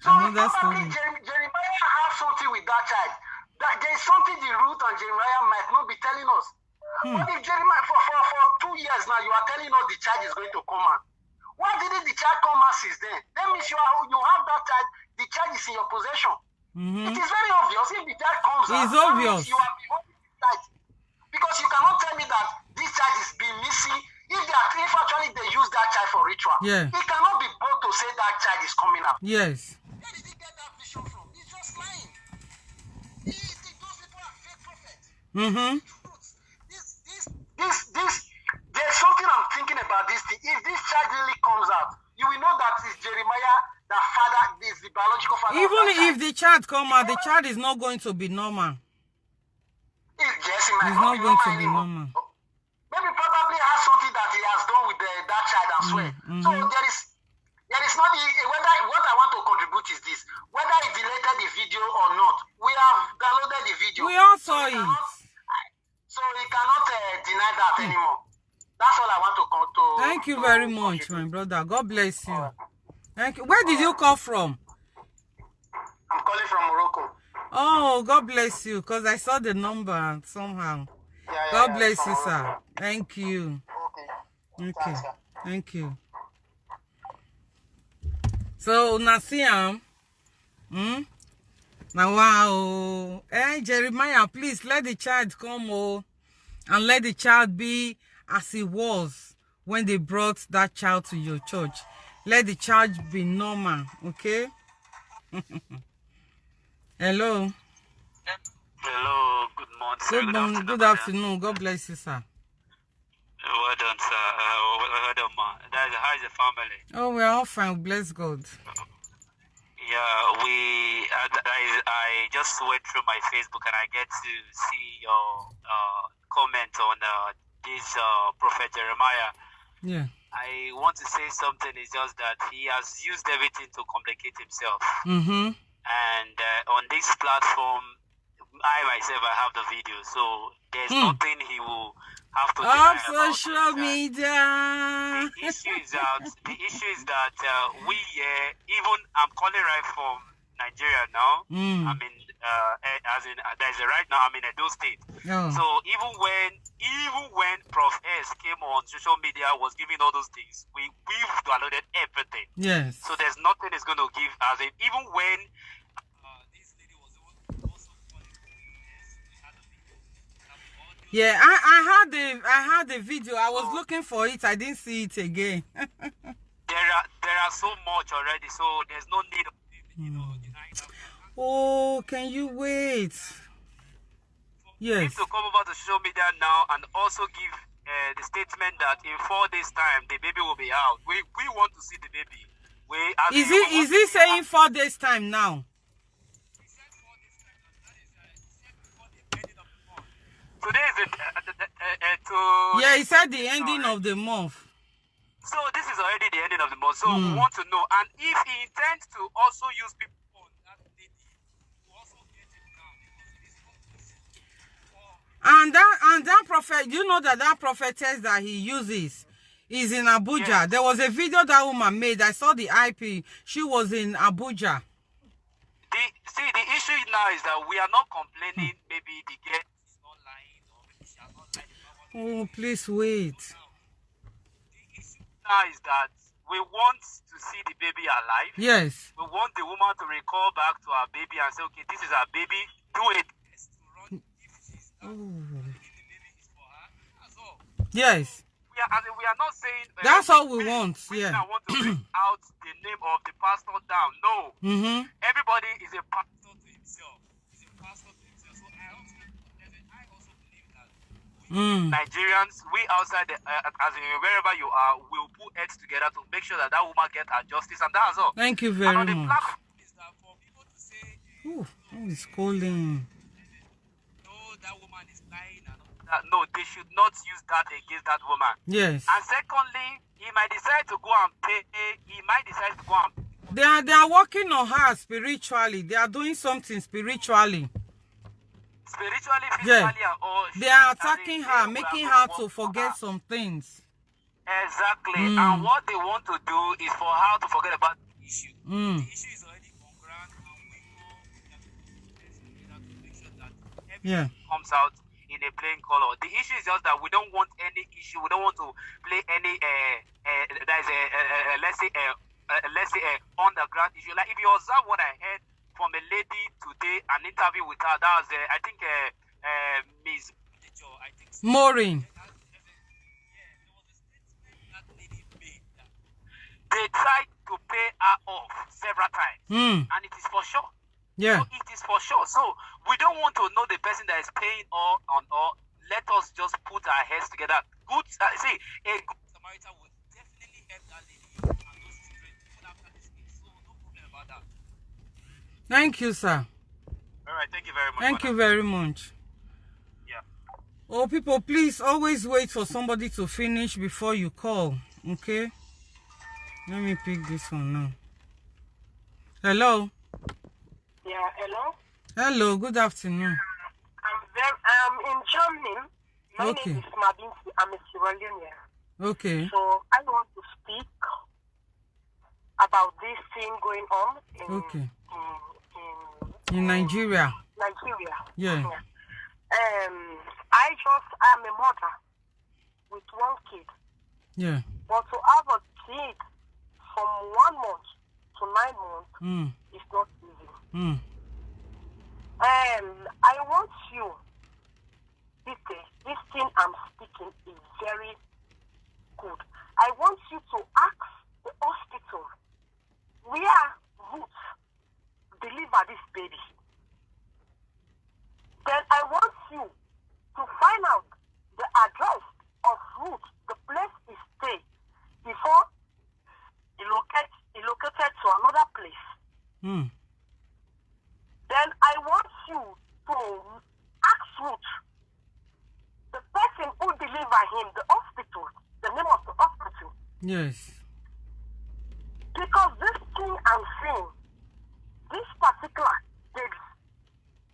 C: So probably Jeremiah have something with that child. That there is something the Ruth and Jeremiah might not be telling us. But if Jeremiah, for 2 years now, you are telling us the child is going to come out. Why didn't the child come out since then? That means you have that child, the child is in your possession. It is very obvious if the child comes out. It's obvious. You are beholding the child. Because you cannot tell me that this child is being missing. If actually they use that child for ritual, it cannot be bold to say that child is coming out.
A: Yes.
C: Where did he get that vision from? He's just lying. Those people are fake prophets. There's something I'm thinking about this thing. If this child really comes out, you will know that it's Jeremiah, the father, is the biological father.
A: Even if the child come out, the child is not going to be normal.
C: Yes, it might
A: it's not going to be normal.
C: Maybe probably has something that he has done with that child as well. So there is not whether what I want to contribute is this: whether he deleted the video or not. We have downloaded the video.
A: We all saw it.
C: So he cannot deny that anymore. That's all I want to to.
A: Thank you very much, my brother. God bless you. Thank you. Where did you call from?
C: I'm calling from Morocco.
A: Oh, God bless you, because I saw the number somehow. God bless you, sir. Thank you. Okay. Thank you. So, Nasiam. Now, wow. Hey, Jeremiah, please let the child come, and let the child be as it was when they brought that child to your church. Let the child be normal, okay? Hello.
G: Hello, good morning, sir.
A: Good morning, good afternoon. God bless you, sir.
G: Well done, sir. Well done, ma. How is the family?
A: Oh, we're all fine. Bless God.
G: Yeah, I just went through my Facebook and I get to see your comment on this prophet Jeremiah.
A: Yeah.
G: I want to say something. Is just that he has used everything to complicate himself. And on this platform, I myself, I have the video, so there's nothing he will have to deny about
A: social media.
G: The issue is that we even I'm calling right from Nigeria now. I mean, as in there's a right now I'm in Edo State. So even when Prof S came on social media, was giving all those things, we've downloaded everything.
A: Yes.
G: So there's nothing is going to give as in even when this lady was also calling.
A: Yeah, I had the video. I was looking for it. I didn't see it again.
G: there are so much already, so there's no need of denying that.
A: Oh, can you wait? Yes.
G: To come over to social media now and also give the statement that in 4 days' time the baby will be out. We want to see the baby.
A: Is he saying 4 days' time now?
G: He said 4 days' time. That is before the ending of the month. Today is
A: yeah, he said the ending of the month.
G: So this is already the ending of the month. So we want to know, and if he intends to also use people on that lady, to also get it now, because
A: And that prophet, you know that prophetess that he uses is in Abuja. Yes. There was a video that woman made. I saw the IP. She was in Abuja.
G: The issue now is that we are not complaining. Maybe the girl is not lying, or maybe she has not lied.
A: Oh, please wait.
G: The issue now is that we want to see the baby alive.
A: Yes.
G: We want the woman to recall back to our baby and say, okay, this is our baby. Do it.
A: Yes.
G: We are not saying
A: that's all we want. Yeah.
G: I want to bring out the name of the pastor down. No. Everybody is a pastor to himself. He's a pastor to himself. So I also believe that Nigerians, we outside, as in wherever you are, will put heads together to make sure that woman gets her justice, and that's all.
A: Thank you very much.
G: The platform is that for people to say,
A: it's calling.
G: That woman is lying and all that. No, they should not use that against that woman.
A: Yes.
G: And secondly, he might decide to go and pay. He might decide to go and
A: They are working on her spiritually. They are doing something spiritually.
G: Spiritually, physically,
A: Yeah.
G: or
A: They are attacking her, making her to forget some things.
G: Exactly. And what they want to do is for her to forget about the issue. The issue is already on ground, and we know that to make sure that everything comes out in a plain color. The issue is just that we don't want any issue. We don't want to play any there's a let's say underground issue. Like if you observe what I heard from a lady today, an interview with her, that was I think Miss
A: Maureen.
G: They tried to pay her off several times, and it is for sure.
A: Yeah.
G: So it is for sure. So we don't want to know the person that is paying all on all. Let us just put our heads together. Good. See, a good Samaritan would definitely help that lady and those children even after this case. So no problem about that.
A: Thank you, sir.
G: All right. Thank you very much.
A: Thank you very much.
G: Yeah.
A: Oh, people, please always wait for somebody to finish before you call. Okay. Let me pick this one now. Hello.
F: Yeah, hello.
A: Hello. Good afternoon.
F: I'm in Germany. My
A: Okay.
F: name is Mabinsi. I'm a Sierra Leonean.
A: Okay.
F: So I want to speak about this thing going on
A: Okay.
F: in
A: In Nigeria.
F: Nigeria.
A: Yeah.
F: I'm a mother with one kid.
A: Yeah.
F: But to have a kid from 1 month to 9 months is not easy. I want you, this thing I'm speaking is very good. I want you to ask the hospital where Ruth deliver this baby. Then I want you to find out the address of Ruth, the place he stayed before he located to another place. Then I want you to ask Ruth, the person who delivered him, the hospital, the name of the hospital.
A: Yes.
F: Because this thing I'm saying, this particular baby,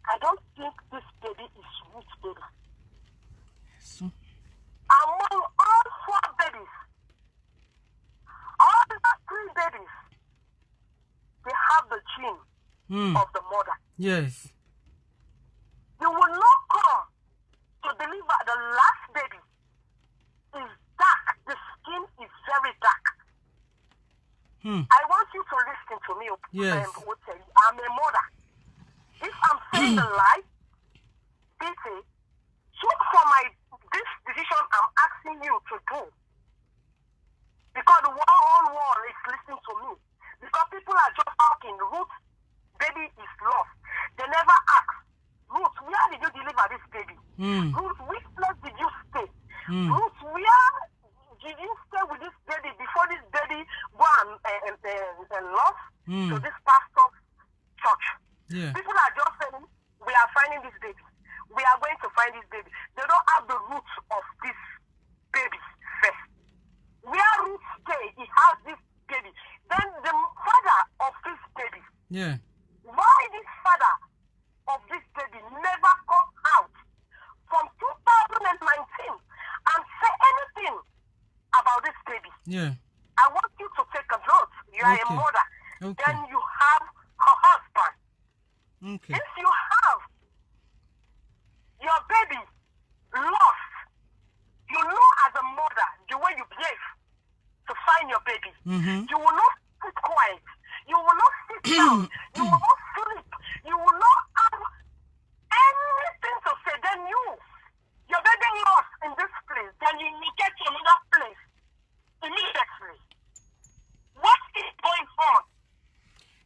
F: I don't think this baby is Ruth's baby.
A: So.
F: Among all 4 babies, all the 3 babies, they have the gene of the mother.
A: Yes.
F: You will not come to deliver the last baby. It's dark. The skin is very dark. I want you to listen to me.
A: Yes.
F: I'm a mother. If I'm saying the lie, look for this decision I'm asking you to do. Because the whole world is listening to me. Because people are just talking. Ruth, baby is lost. They never ask, Ruth, where did you deliver this baby? Ruth, which place did you stay? Ruth, where did you stay with this baby before this baby go and lost to this pastor's church?
A: Yeah.
F: People are just saying, we are finding this baby. We are going to find this baby. They don't have the roots of this baby first. Where Ruth stay, he has this baby. Then the father of this baby.
A: Yeah.
F: Why this father of this baby never come out from 2019 and say anything about this baby?
A: Yeah.
F: I want you to take a note. You are a mother.
A: Okay.
F: Then you have her husband.
A: Okay.
F: If you have your baby lost, you know as a mother the way you behave to find your baby. You will not sit quiet. You will not sit down. You will not sleep. You will not have anything to say. Then your baby lost in this place. Then you get to another place immediately. What is going on?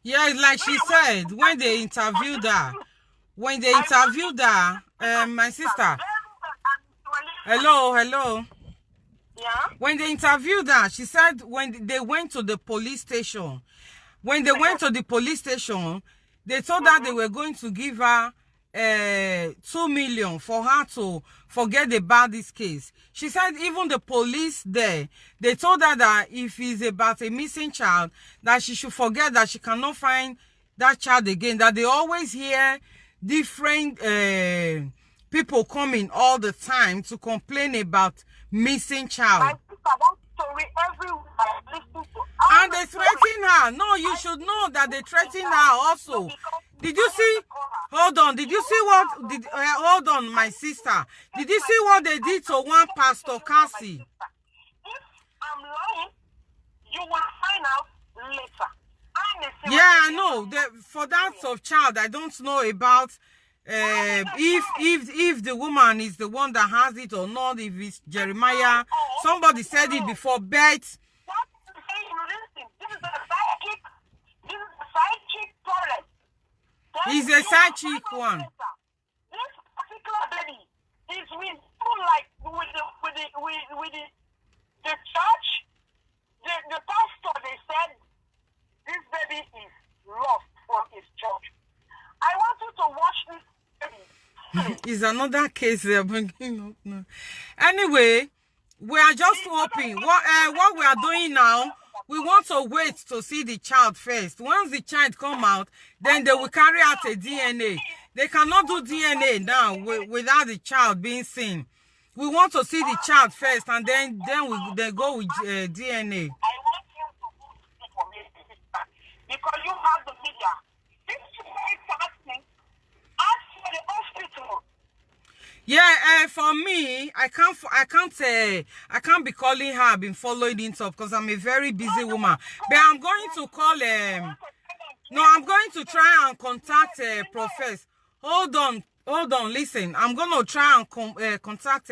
A: Yeah, like she said, when they interviewed her, my sister. Hello.
F: Yeah?
A: When they interviewed her, she said when they went to the police station, they told her they were going to give her 2 million for her to forget about this case. She said even the police there, they told her that if it's about a missing child, that she should forget that she cannot find that child again, that they always hear different people coming all the time to complain about missing child. And they threaten her. No, you should know that they threaten her also. Did you see? Hold on. Did you see what? Hold on, my sister. Did you see what they did to one Pastor Cassie?
F: If I'm lying, you will find out later.
A: Yeah, I know. For that of child, I don't know about if the woman is the one that has it or not. If it's Jeremiah, somebody said it before. But
F: this is a side chick. This is a side chick problem.
A: He's a side chick one.
F: This particular baby is with people like with the church. The pastor, they said this baby is lost from his church. I want you to watch this baby.
A: Is another case they're bringing up now. Anyway, we are just hoping. What we are doing now, we want to wait to see the child first. Once the child come out, then they will carry out a DNA. They cannot do DNA now without the child being seen. We want to see the child first, and then they go with DNA.
F: I want you to speak for me, because you have the media. This is very fascinating. Ask for the hospital.
A: Yeah, for me, I can't be calling her. I've been following it up because I'm a very busy woman. But I'm going to call I'm going to try and contact Professor. Hold on, listen. I'm going to try and contact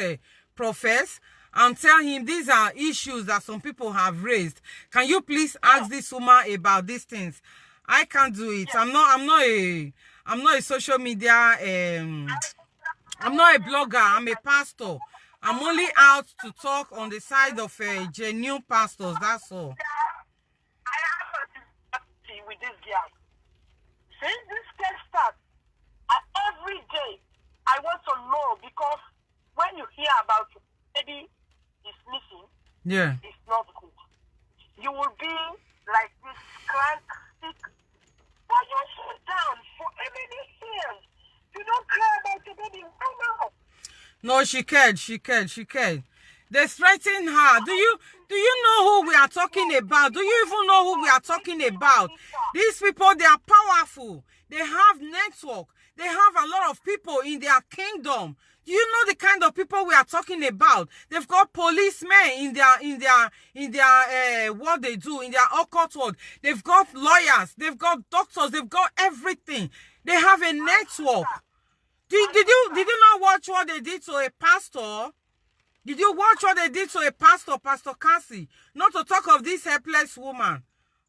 A: Professor and tell him these are issues that some people have raised. Can you please ask this woman about these things? I can't do it. I'm not a social media I'm not a blogger. I'm a pastor. I'm only out to talk on the side of genuine pastors. That's all.
F: I have a sympathy with this girl. Since this case starts, every day I want to know, because when you hear about baby is missing,
A: yeah,
F: it's not good. You will be like this crank sick, but you sit down for many years. You don't care about the baby.
A: No, she cared. They threatened her. Do you know who we are talking about? Do you even know who we are talking about? These people, they are powerful. They have network. They have a lot of people in their kingdom. Do you know the kind of people we are talking about? They've got policemen in their what they do, in their occult world. They've got lawyers. They've got doctors. They've got everything. They have a network. Did you not watch what they did to a pastor? Did you watch what they did to a pastor, Pastor Cassie? Not to talk of this helpless woman.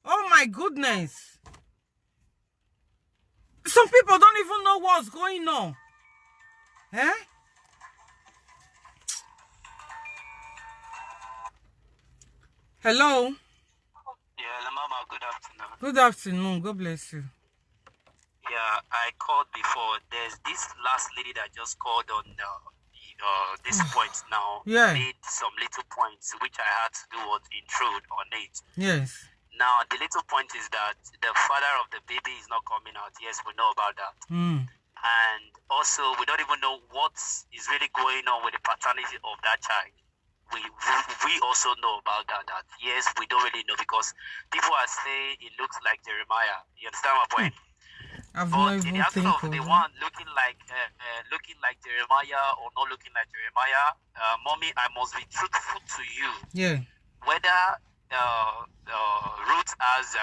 A: Oh my goodness. Some people don't even know what's going on. Eh? Hello?
G: Yeah, Mama, good afternoon.
A: Good afternoon. God bless you.
G: Yeah, I called before. There's this last lady that just called on this point now.
A: Yeah.
G: Made some little points which I had to do what intrude on it.
A: Yes.
G: Now, the little point is that the father of the baby is not coming out. Yes, we know about that. And also, we don't even know what is really going on with the paternity of that child. We also know about that yes, we don't really know, because people are saying it looks like Jeremiah. You understand my point? But in the aspect of the one looking like Jeremiah or not looking like Jeremiah, mommy, I must be truthful to you.
A: Yeah.
G: Whether Ruth has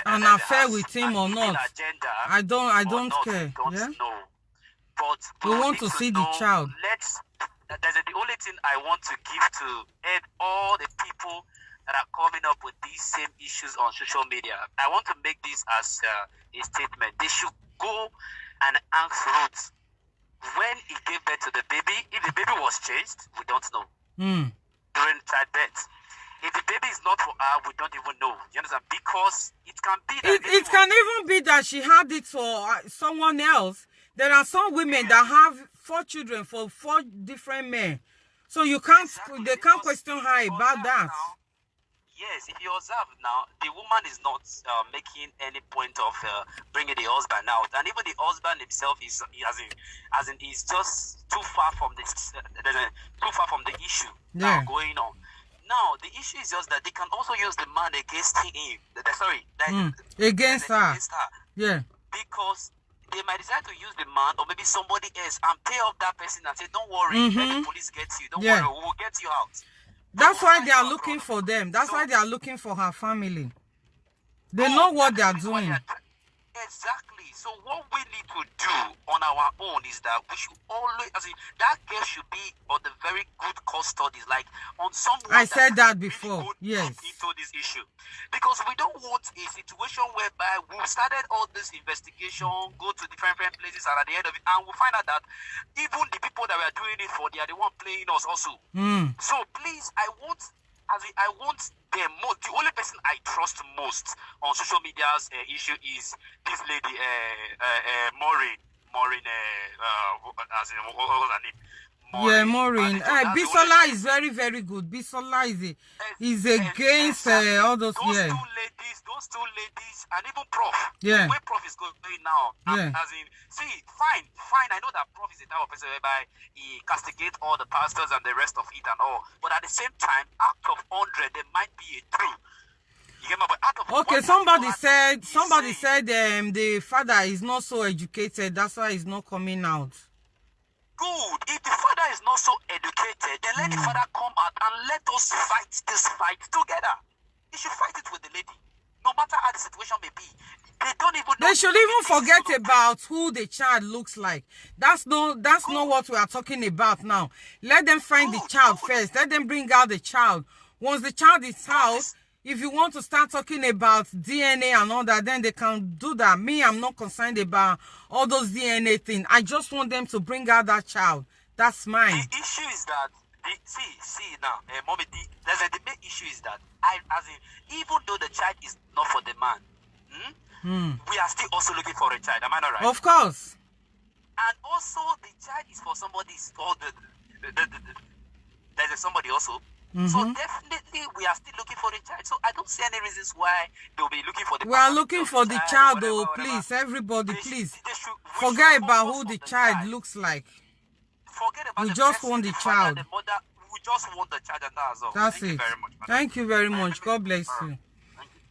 A: an affair with him or not,
G: agenda,
A: I don't care.
G: Don't
A: yeah?
G: know. But
A: we want to see the child.
G: That's the only thing I want to give to all the people that are coming up with these same issues on social media. I want to make this as a statement. They should go and ask Ruth when he gave birth to the baby. If the baby was changed, we don't know. During childbirth, if the baby is not for her, we don't even know. You understand? Because it can be that
A: it can even be that she had it for someone else. There are some women that have 4 children for 4 different men. So you can't, they can't question her about that.
G: Now, yes, if you observe now, the woman is not making any point of bringing the husband out, and even the husband himself is, he's just too far from the issue now going on. Now the issue is just that they can also use the man against him.
A: Against her. Yeah.
G: Because they might decide to use the man or maybe somebody else and pay off that person and say, don't worry, let the police get you. Don't worry, we will get you out.
A: That's why they are looking for them. That's why they are looking for her family. They know what they are doing.
G: Exactly. So what we need to do on our own is that we should always, that girl should be on the very good custody, like on someone.
A: I said that before. Yes.
G: Into this issue, because we don't want a situation whereby we started all this investigation, go to different places, and at the end of it, and we find out that even the people that we are doing it for, they are the one playing us also. So please, I want them most. The only person I trust most on social media's issue is this lady, Maureen. What was her name?
A: Maureen. Bisola is very, very good. Bisola is against all those.
G: Those two ladies, and even Prof.
A: Yeah.
G: The way Prof is going now. Fine. I know that Prof is the type of person whereby he castigates all the pastors and the rest of it and all. But at the same time, out of 100, there might be a true. You get me? But out of
A: okay, somebody said the father is not so educated. That's why he's not coming out.
G: Good. If the father is not so educated, then let the father come out and let us fight this fight together. He should fight it with the lady. No matter how the situation may be. They don't even know.
A: They should even forget about who the child looks like. That's not what we are talking about now. Let them find the child first. Let them bring out the child. Once the child is out, if you want to start talking about DNA and all that, then they can do that. Me, I'm not concerned about all those DNA things. I just want them to bring out that child. That's mine.
G: The issue is that, see now, mommy, the main issue is that, even though the child is not for the man, we are still also looking for a child. Am I not right?
A: Of course.
G: And also, the child is for somebody, there's somebody also. So definitely we are still looking for the child. So I don't see any reasons why they'll be looking for the child.
A: We are looking for the child, though. Please, everybody, please. Forget about who the child looks like.
G: Forget about
A: we just want the child.
G: The mother, we just want the child, and that's all.
A: That's it. Thank you very much. God bless you.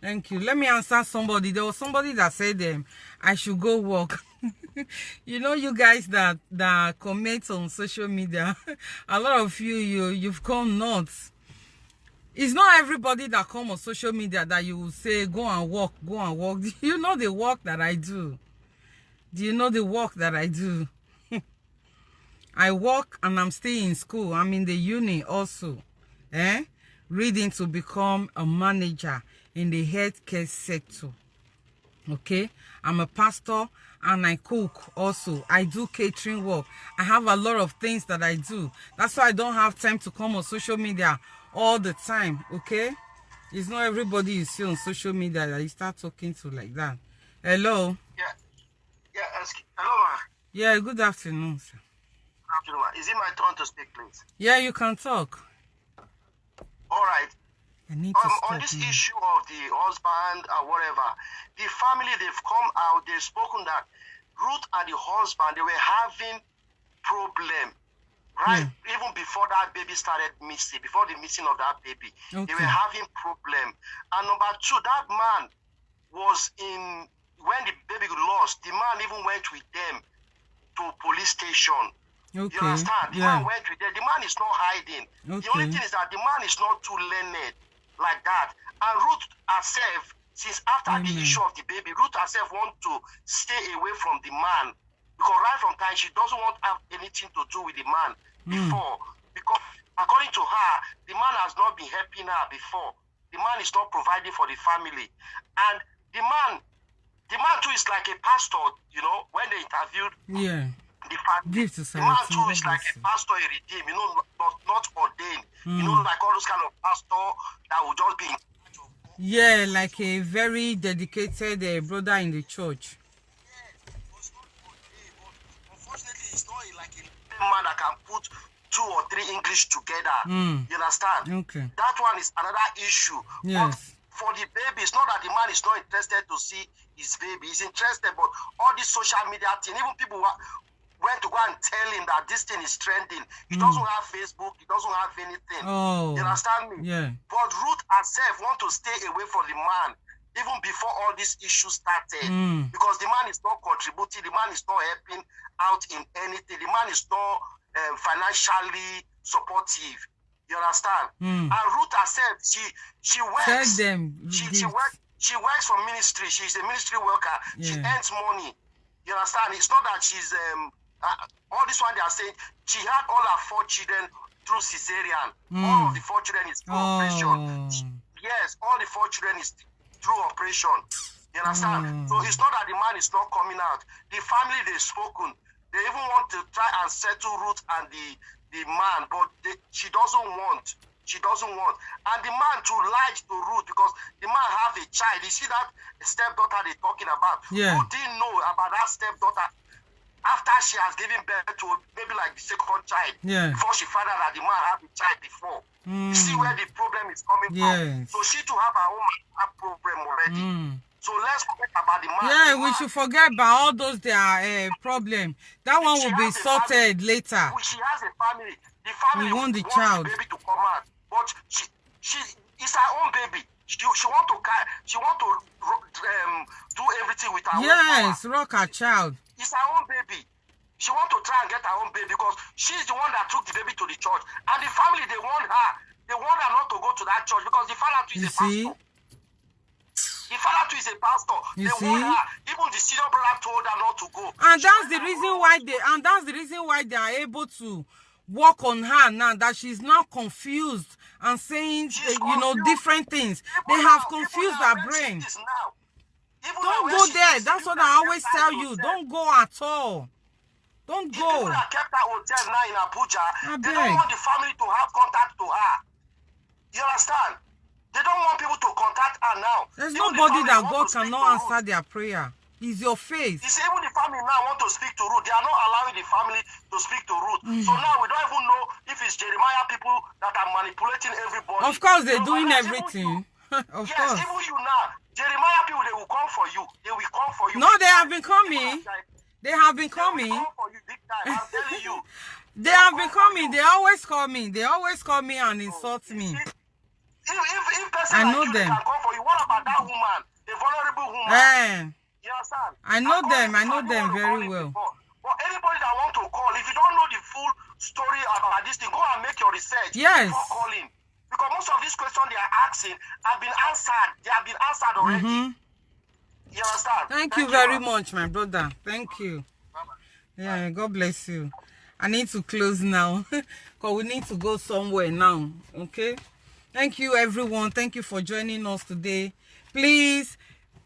A: Thank you. Let me answer somebody. There was somebody that said I should go work. You know, you guys that comment on social media, a lot of you've come nuts. It's not everybody that come on social media that you will say go and walk. Do you know the work that I do? Do you know the work that I do? I work and I'm still in school. I'm in the uni also. Reading to become a manager in the healthcare sector. Okay, I'm a pastor and I cook also. I do catering work. I have a lot of things that I do. That's why I don't have time to come on social media all the time. Okay, it's not everybody you see on social media that you start talking to like that. Hello.
C: Hello, ma.
A: Yeah, good afternoon, sir.
C: Good afternoon, ma. Is it my turn to speak, please?
A: Yeah, you can talk.
C: All right.
A: I need to
C: on this issue of the husband or whatever, the family, they've come out, they've spoken that Ruth and the husband, they were having problem, right? Even before that baby started missing, before the missing of that baby, they were having problem. And number two, that man was when the baby lost, the man even went with them to police station. You understand? The man went with them. The man is not hiding. The only thing is that the man is not too learned like that. And Ruth herself, since after the issue of the baby, Ruth herself wants to stay away from the man. Because right from time, she doesn't want to have anything to do with the man before. Because according to her, the man has not been helping her before. The man is not providing for the family. And the man too is like a pastor, you know, when they interviewed the family. The man too is like a pastor, a redeemed, you know, not ordained. You know, like all those kind of pastor that will just be in charge of.
A: Yeah, like a very dedicated brother in the church.
C: man that can put 2 or 3 English together. You understand?
A: Okay.
C: That one is another issue.
A: Yes.
C: But for the baby, it's not that the man is not interested to see his baby. He's interested, but all this social media thing, even people went to go and tell him that this thing is trending. He doesn't have Facebook. He doesn't have anything.
A: Oh.
C: You understand me?
A: Yeah.
C: But Ruth herself want to stay away from the man even before all these issues started. Because the man is not contributing. The man is not helping out in anything. The man is not financially supportive. You understand? And Ruth herself, she works.
A: Tell them.
C: She works for ministry. She's a ministry worker. Yeah. She earns money. You understand? It's not that she's all this one they are saying. She had all her 4 children through cesarean. All of the 4 children is through operation. Yes, all the 4 children is through operation. You understand? So it's not that the man is not coming out. The family they've spoken. They even want to try and settle Ruth and the man, but she doesn't want. She doesn't want. And the man to lie to Ruth because the man have a child. You see that stepdaughter they're talking about?
A: Yeah.
C: Who didn't know about that stepdaughter after she has given birth to maybe like the 2nd child?
A: Yeah.
C: Before she found out that the man had a child before. You see where the problem is coming from? So she to have her own problem already. So let's forget about the man.
A: Yeah, we should forget about all those their problem. That one will be sorted later.
C: She has a family. The family
A: want the
C: wants
A: child.
C: The baby to come out, but she it's her own baby. She want to do everything with her own power.
A: Yes, rock her child.
C: It's her own baby. She want to try and get her own baby because she's the one that took the baby to the church, and the family they want her. They want her not to go to that church because the father too is a pastor. The father too is a pastor. Want her. Even the senior brother told her not to go.
A: And that's the reason why they are able to work on her now, that she's now confused and saying different things. They have confused her brain. Don't go there. That's what I always tell you. Don't go at all. Don't go.
C: People that kept her hotel now in Abuja, they don't want the family to have contact to her. You understand? They don't want people to contact her now.
A: There's nobody that God cannot answer their prayer. It's your faith.
C: You see, even the family now want to speak to Ruth. They are not allowing the family to speak to Ruth. So now we don't even know if it's Jeremiah people that are manipulating everybody.
A: Of course, they're doing everything. Of course.
C: Even you now. Jeremiah people, they will come for you. They will come for you.
A: No, they have been coming. They have been coming.
C: They will come for you big time. I'm telling you.
A: They have been coming. They always call me. They always call me and insult me.
C: If person
A: I know
C: like you
A: them.
C: can come for you, what about that woman? The vulnerable woman. You understand?
A: I know them. I know them very well.
C: But anybody that want to call, if you don't know the full story about this thing, go and make your research before calling. Because most of these questions they are asking have been answered. They have been answered already. You understand?
A: Thank you very much, my brother. Thank you.
C: Bye-bye.
A: Yeah, God bless you. I need to close now because we need to go somewhere now. Okay? Thank you, everyone. Thank you for joining us today. Please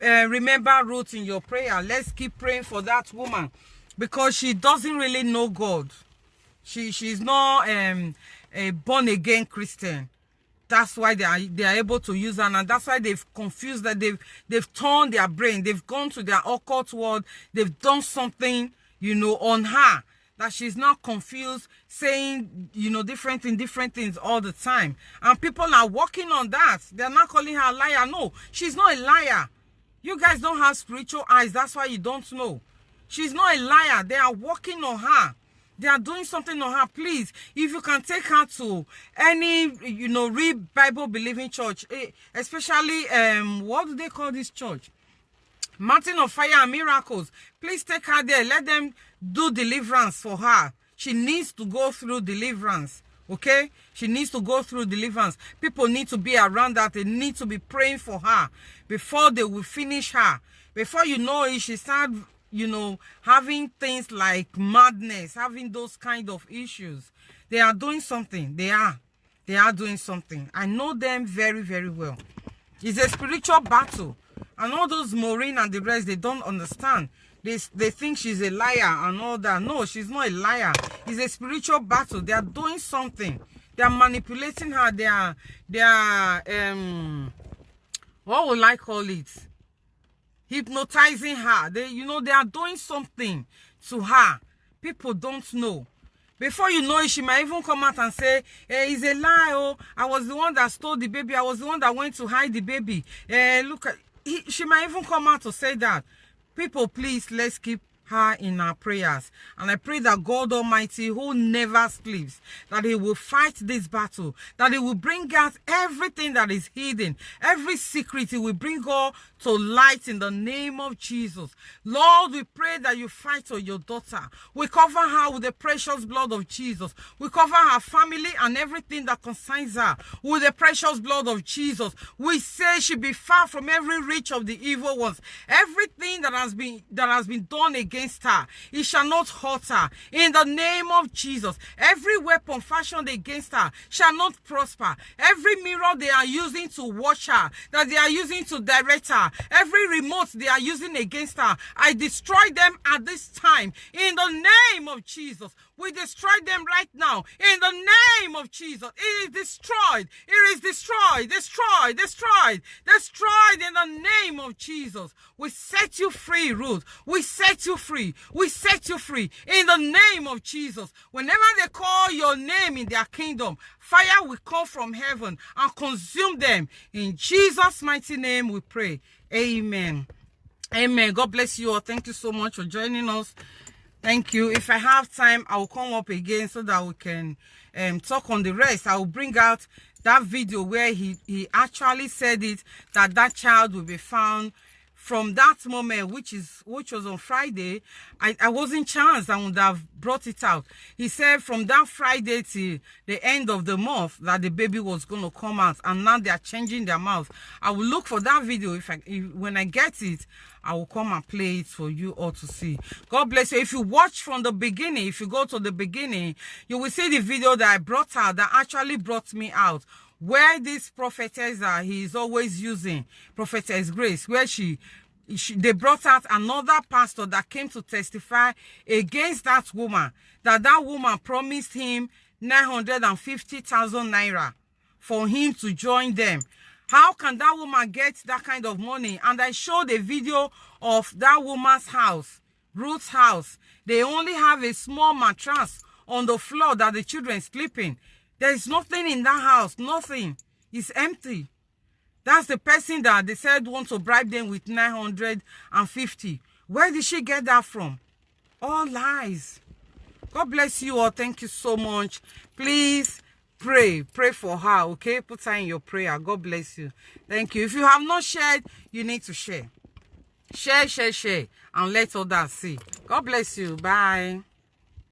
A: remember Ruth in your prayer. Let's keep praying for that woman because she doesn't really know God. She's not a born-again Christian. That's why they are able to use her, and that's why they've confused that they've turned their brain. They've gone to their occult world. They've done something, on her, that she's now confused, saying, different things all the time. And people are working on that. They're not calling her a liar. No, she's not a liar. You guys don't have spiritual eyes. That's why you don't know. She's not a liar. They are working on her. They are doing something on her. Please, if you can take her to any, real Bible-believing church, especially, what do they call this church? Mountain of Fire and Miracles. Please take her there. Let them do deliverance for her. She needs to go through deliverance. Okay? She needs to go through deliverance. People need to be around that. They need to be praying for her before they will finish her. Before you know it, she starts, having things like madness, having those kind of issues. They are doing something. They are doing something. I know them very, very well. It's a spiritual battle. And all those Maureen and the rest, they don't understand. They think she's a liar and all that. No, she's not a liar. It's a spiritual battle. They are doing something. They are manipulating her. They are what will I call it? Hypnotizing her. They are doing something to her. People don't know. Before you know it, she might even come out and say, hey, it's a lie. Oh, I was the one that stole the baby. I was the one that went to hide the baby. Look, she might even come out to say that. People, please, let's keep her in our prayers. And I pray that God Almighty, who never sleeps, that he will fight this battle, that he will bring out everything that is hidden, every secret. He will bring all to light in the name of Jesus. Lord, we pray that you fight for your daughter. We cover her with the precious blood of Jesus. We cover her family and everything that concerns her with the precious blood of Jesus. We say she be far from every reach of the evil ones. Everything that has been done against her, it shall not hurt her. In the name of Jesus, every weapon fashioned against her shall not prosper. Every mirror they are using to watch her, that they are using to direct her, every remote they are using against her, I destroy them at this time. In the name of Jesus, we destroy them right now. In the name of Jesus, it is destroyed. It is destroyed, destroyed, destroyed, destroyed in the name of Jesus. We set you free, Ruth. We set you free. We set you free in the name of Jesus. Whenever they call your name in their kingdom, fire will come from heaven and consume them. In Jesus' mighty name we pray. Amen. Amen. God bless you all. Thank you so much for joining us. Thank you. If I have time, I will come up again so that we can talk on the rest. I will bring out that video where he actually said it, that child will be found. From that moment, which was on Friday, I wasn't chanced. I would have brought it out. He said from that Friday till the end of the month that the baby was going to come out, and now they are changing their mouth. I will look for that video. When I get it, I will come and play it for you all to see. God bless you. If you watch from the beginning, if you go to the beginning, you will see the video that I brought out, that actually brought me out, where this prophetess that he is always using, Prophetess Grace, where they brought out another pastor that came to testify against that woman, that woman promised him 950,000 naira for him to join them. How can that woman get that kind of money? And I showed a video of that woman's house, Ruth's house. They only have a small mattress on the floor that the children sleep in. There is nothing in that house, nothing. It's empty. That's the person that they said want to bribe them with 950. Where did she get that from? All lies. God bless you all. Thank you so much. Please pray for her, okay? Put her in your prayer. God bless you. Thank you. If you have not shared, you need to share. Share, and let others see. God bless you. Bye.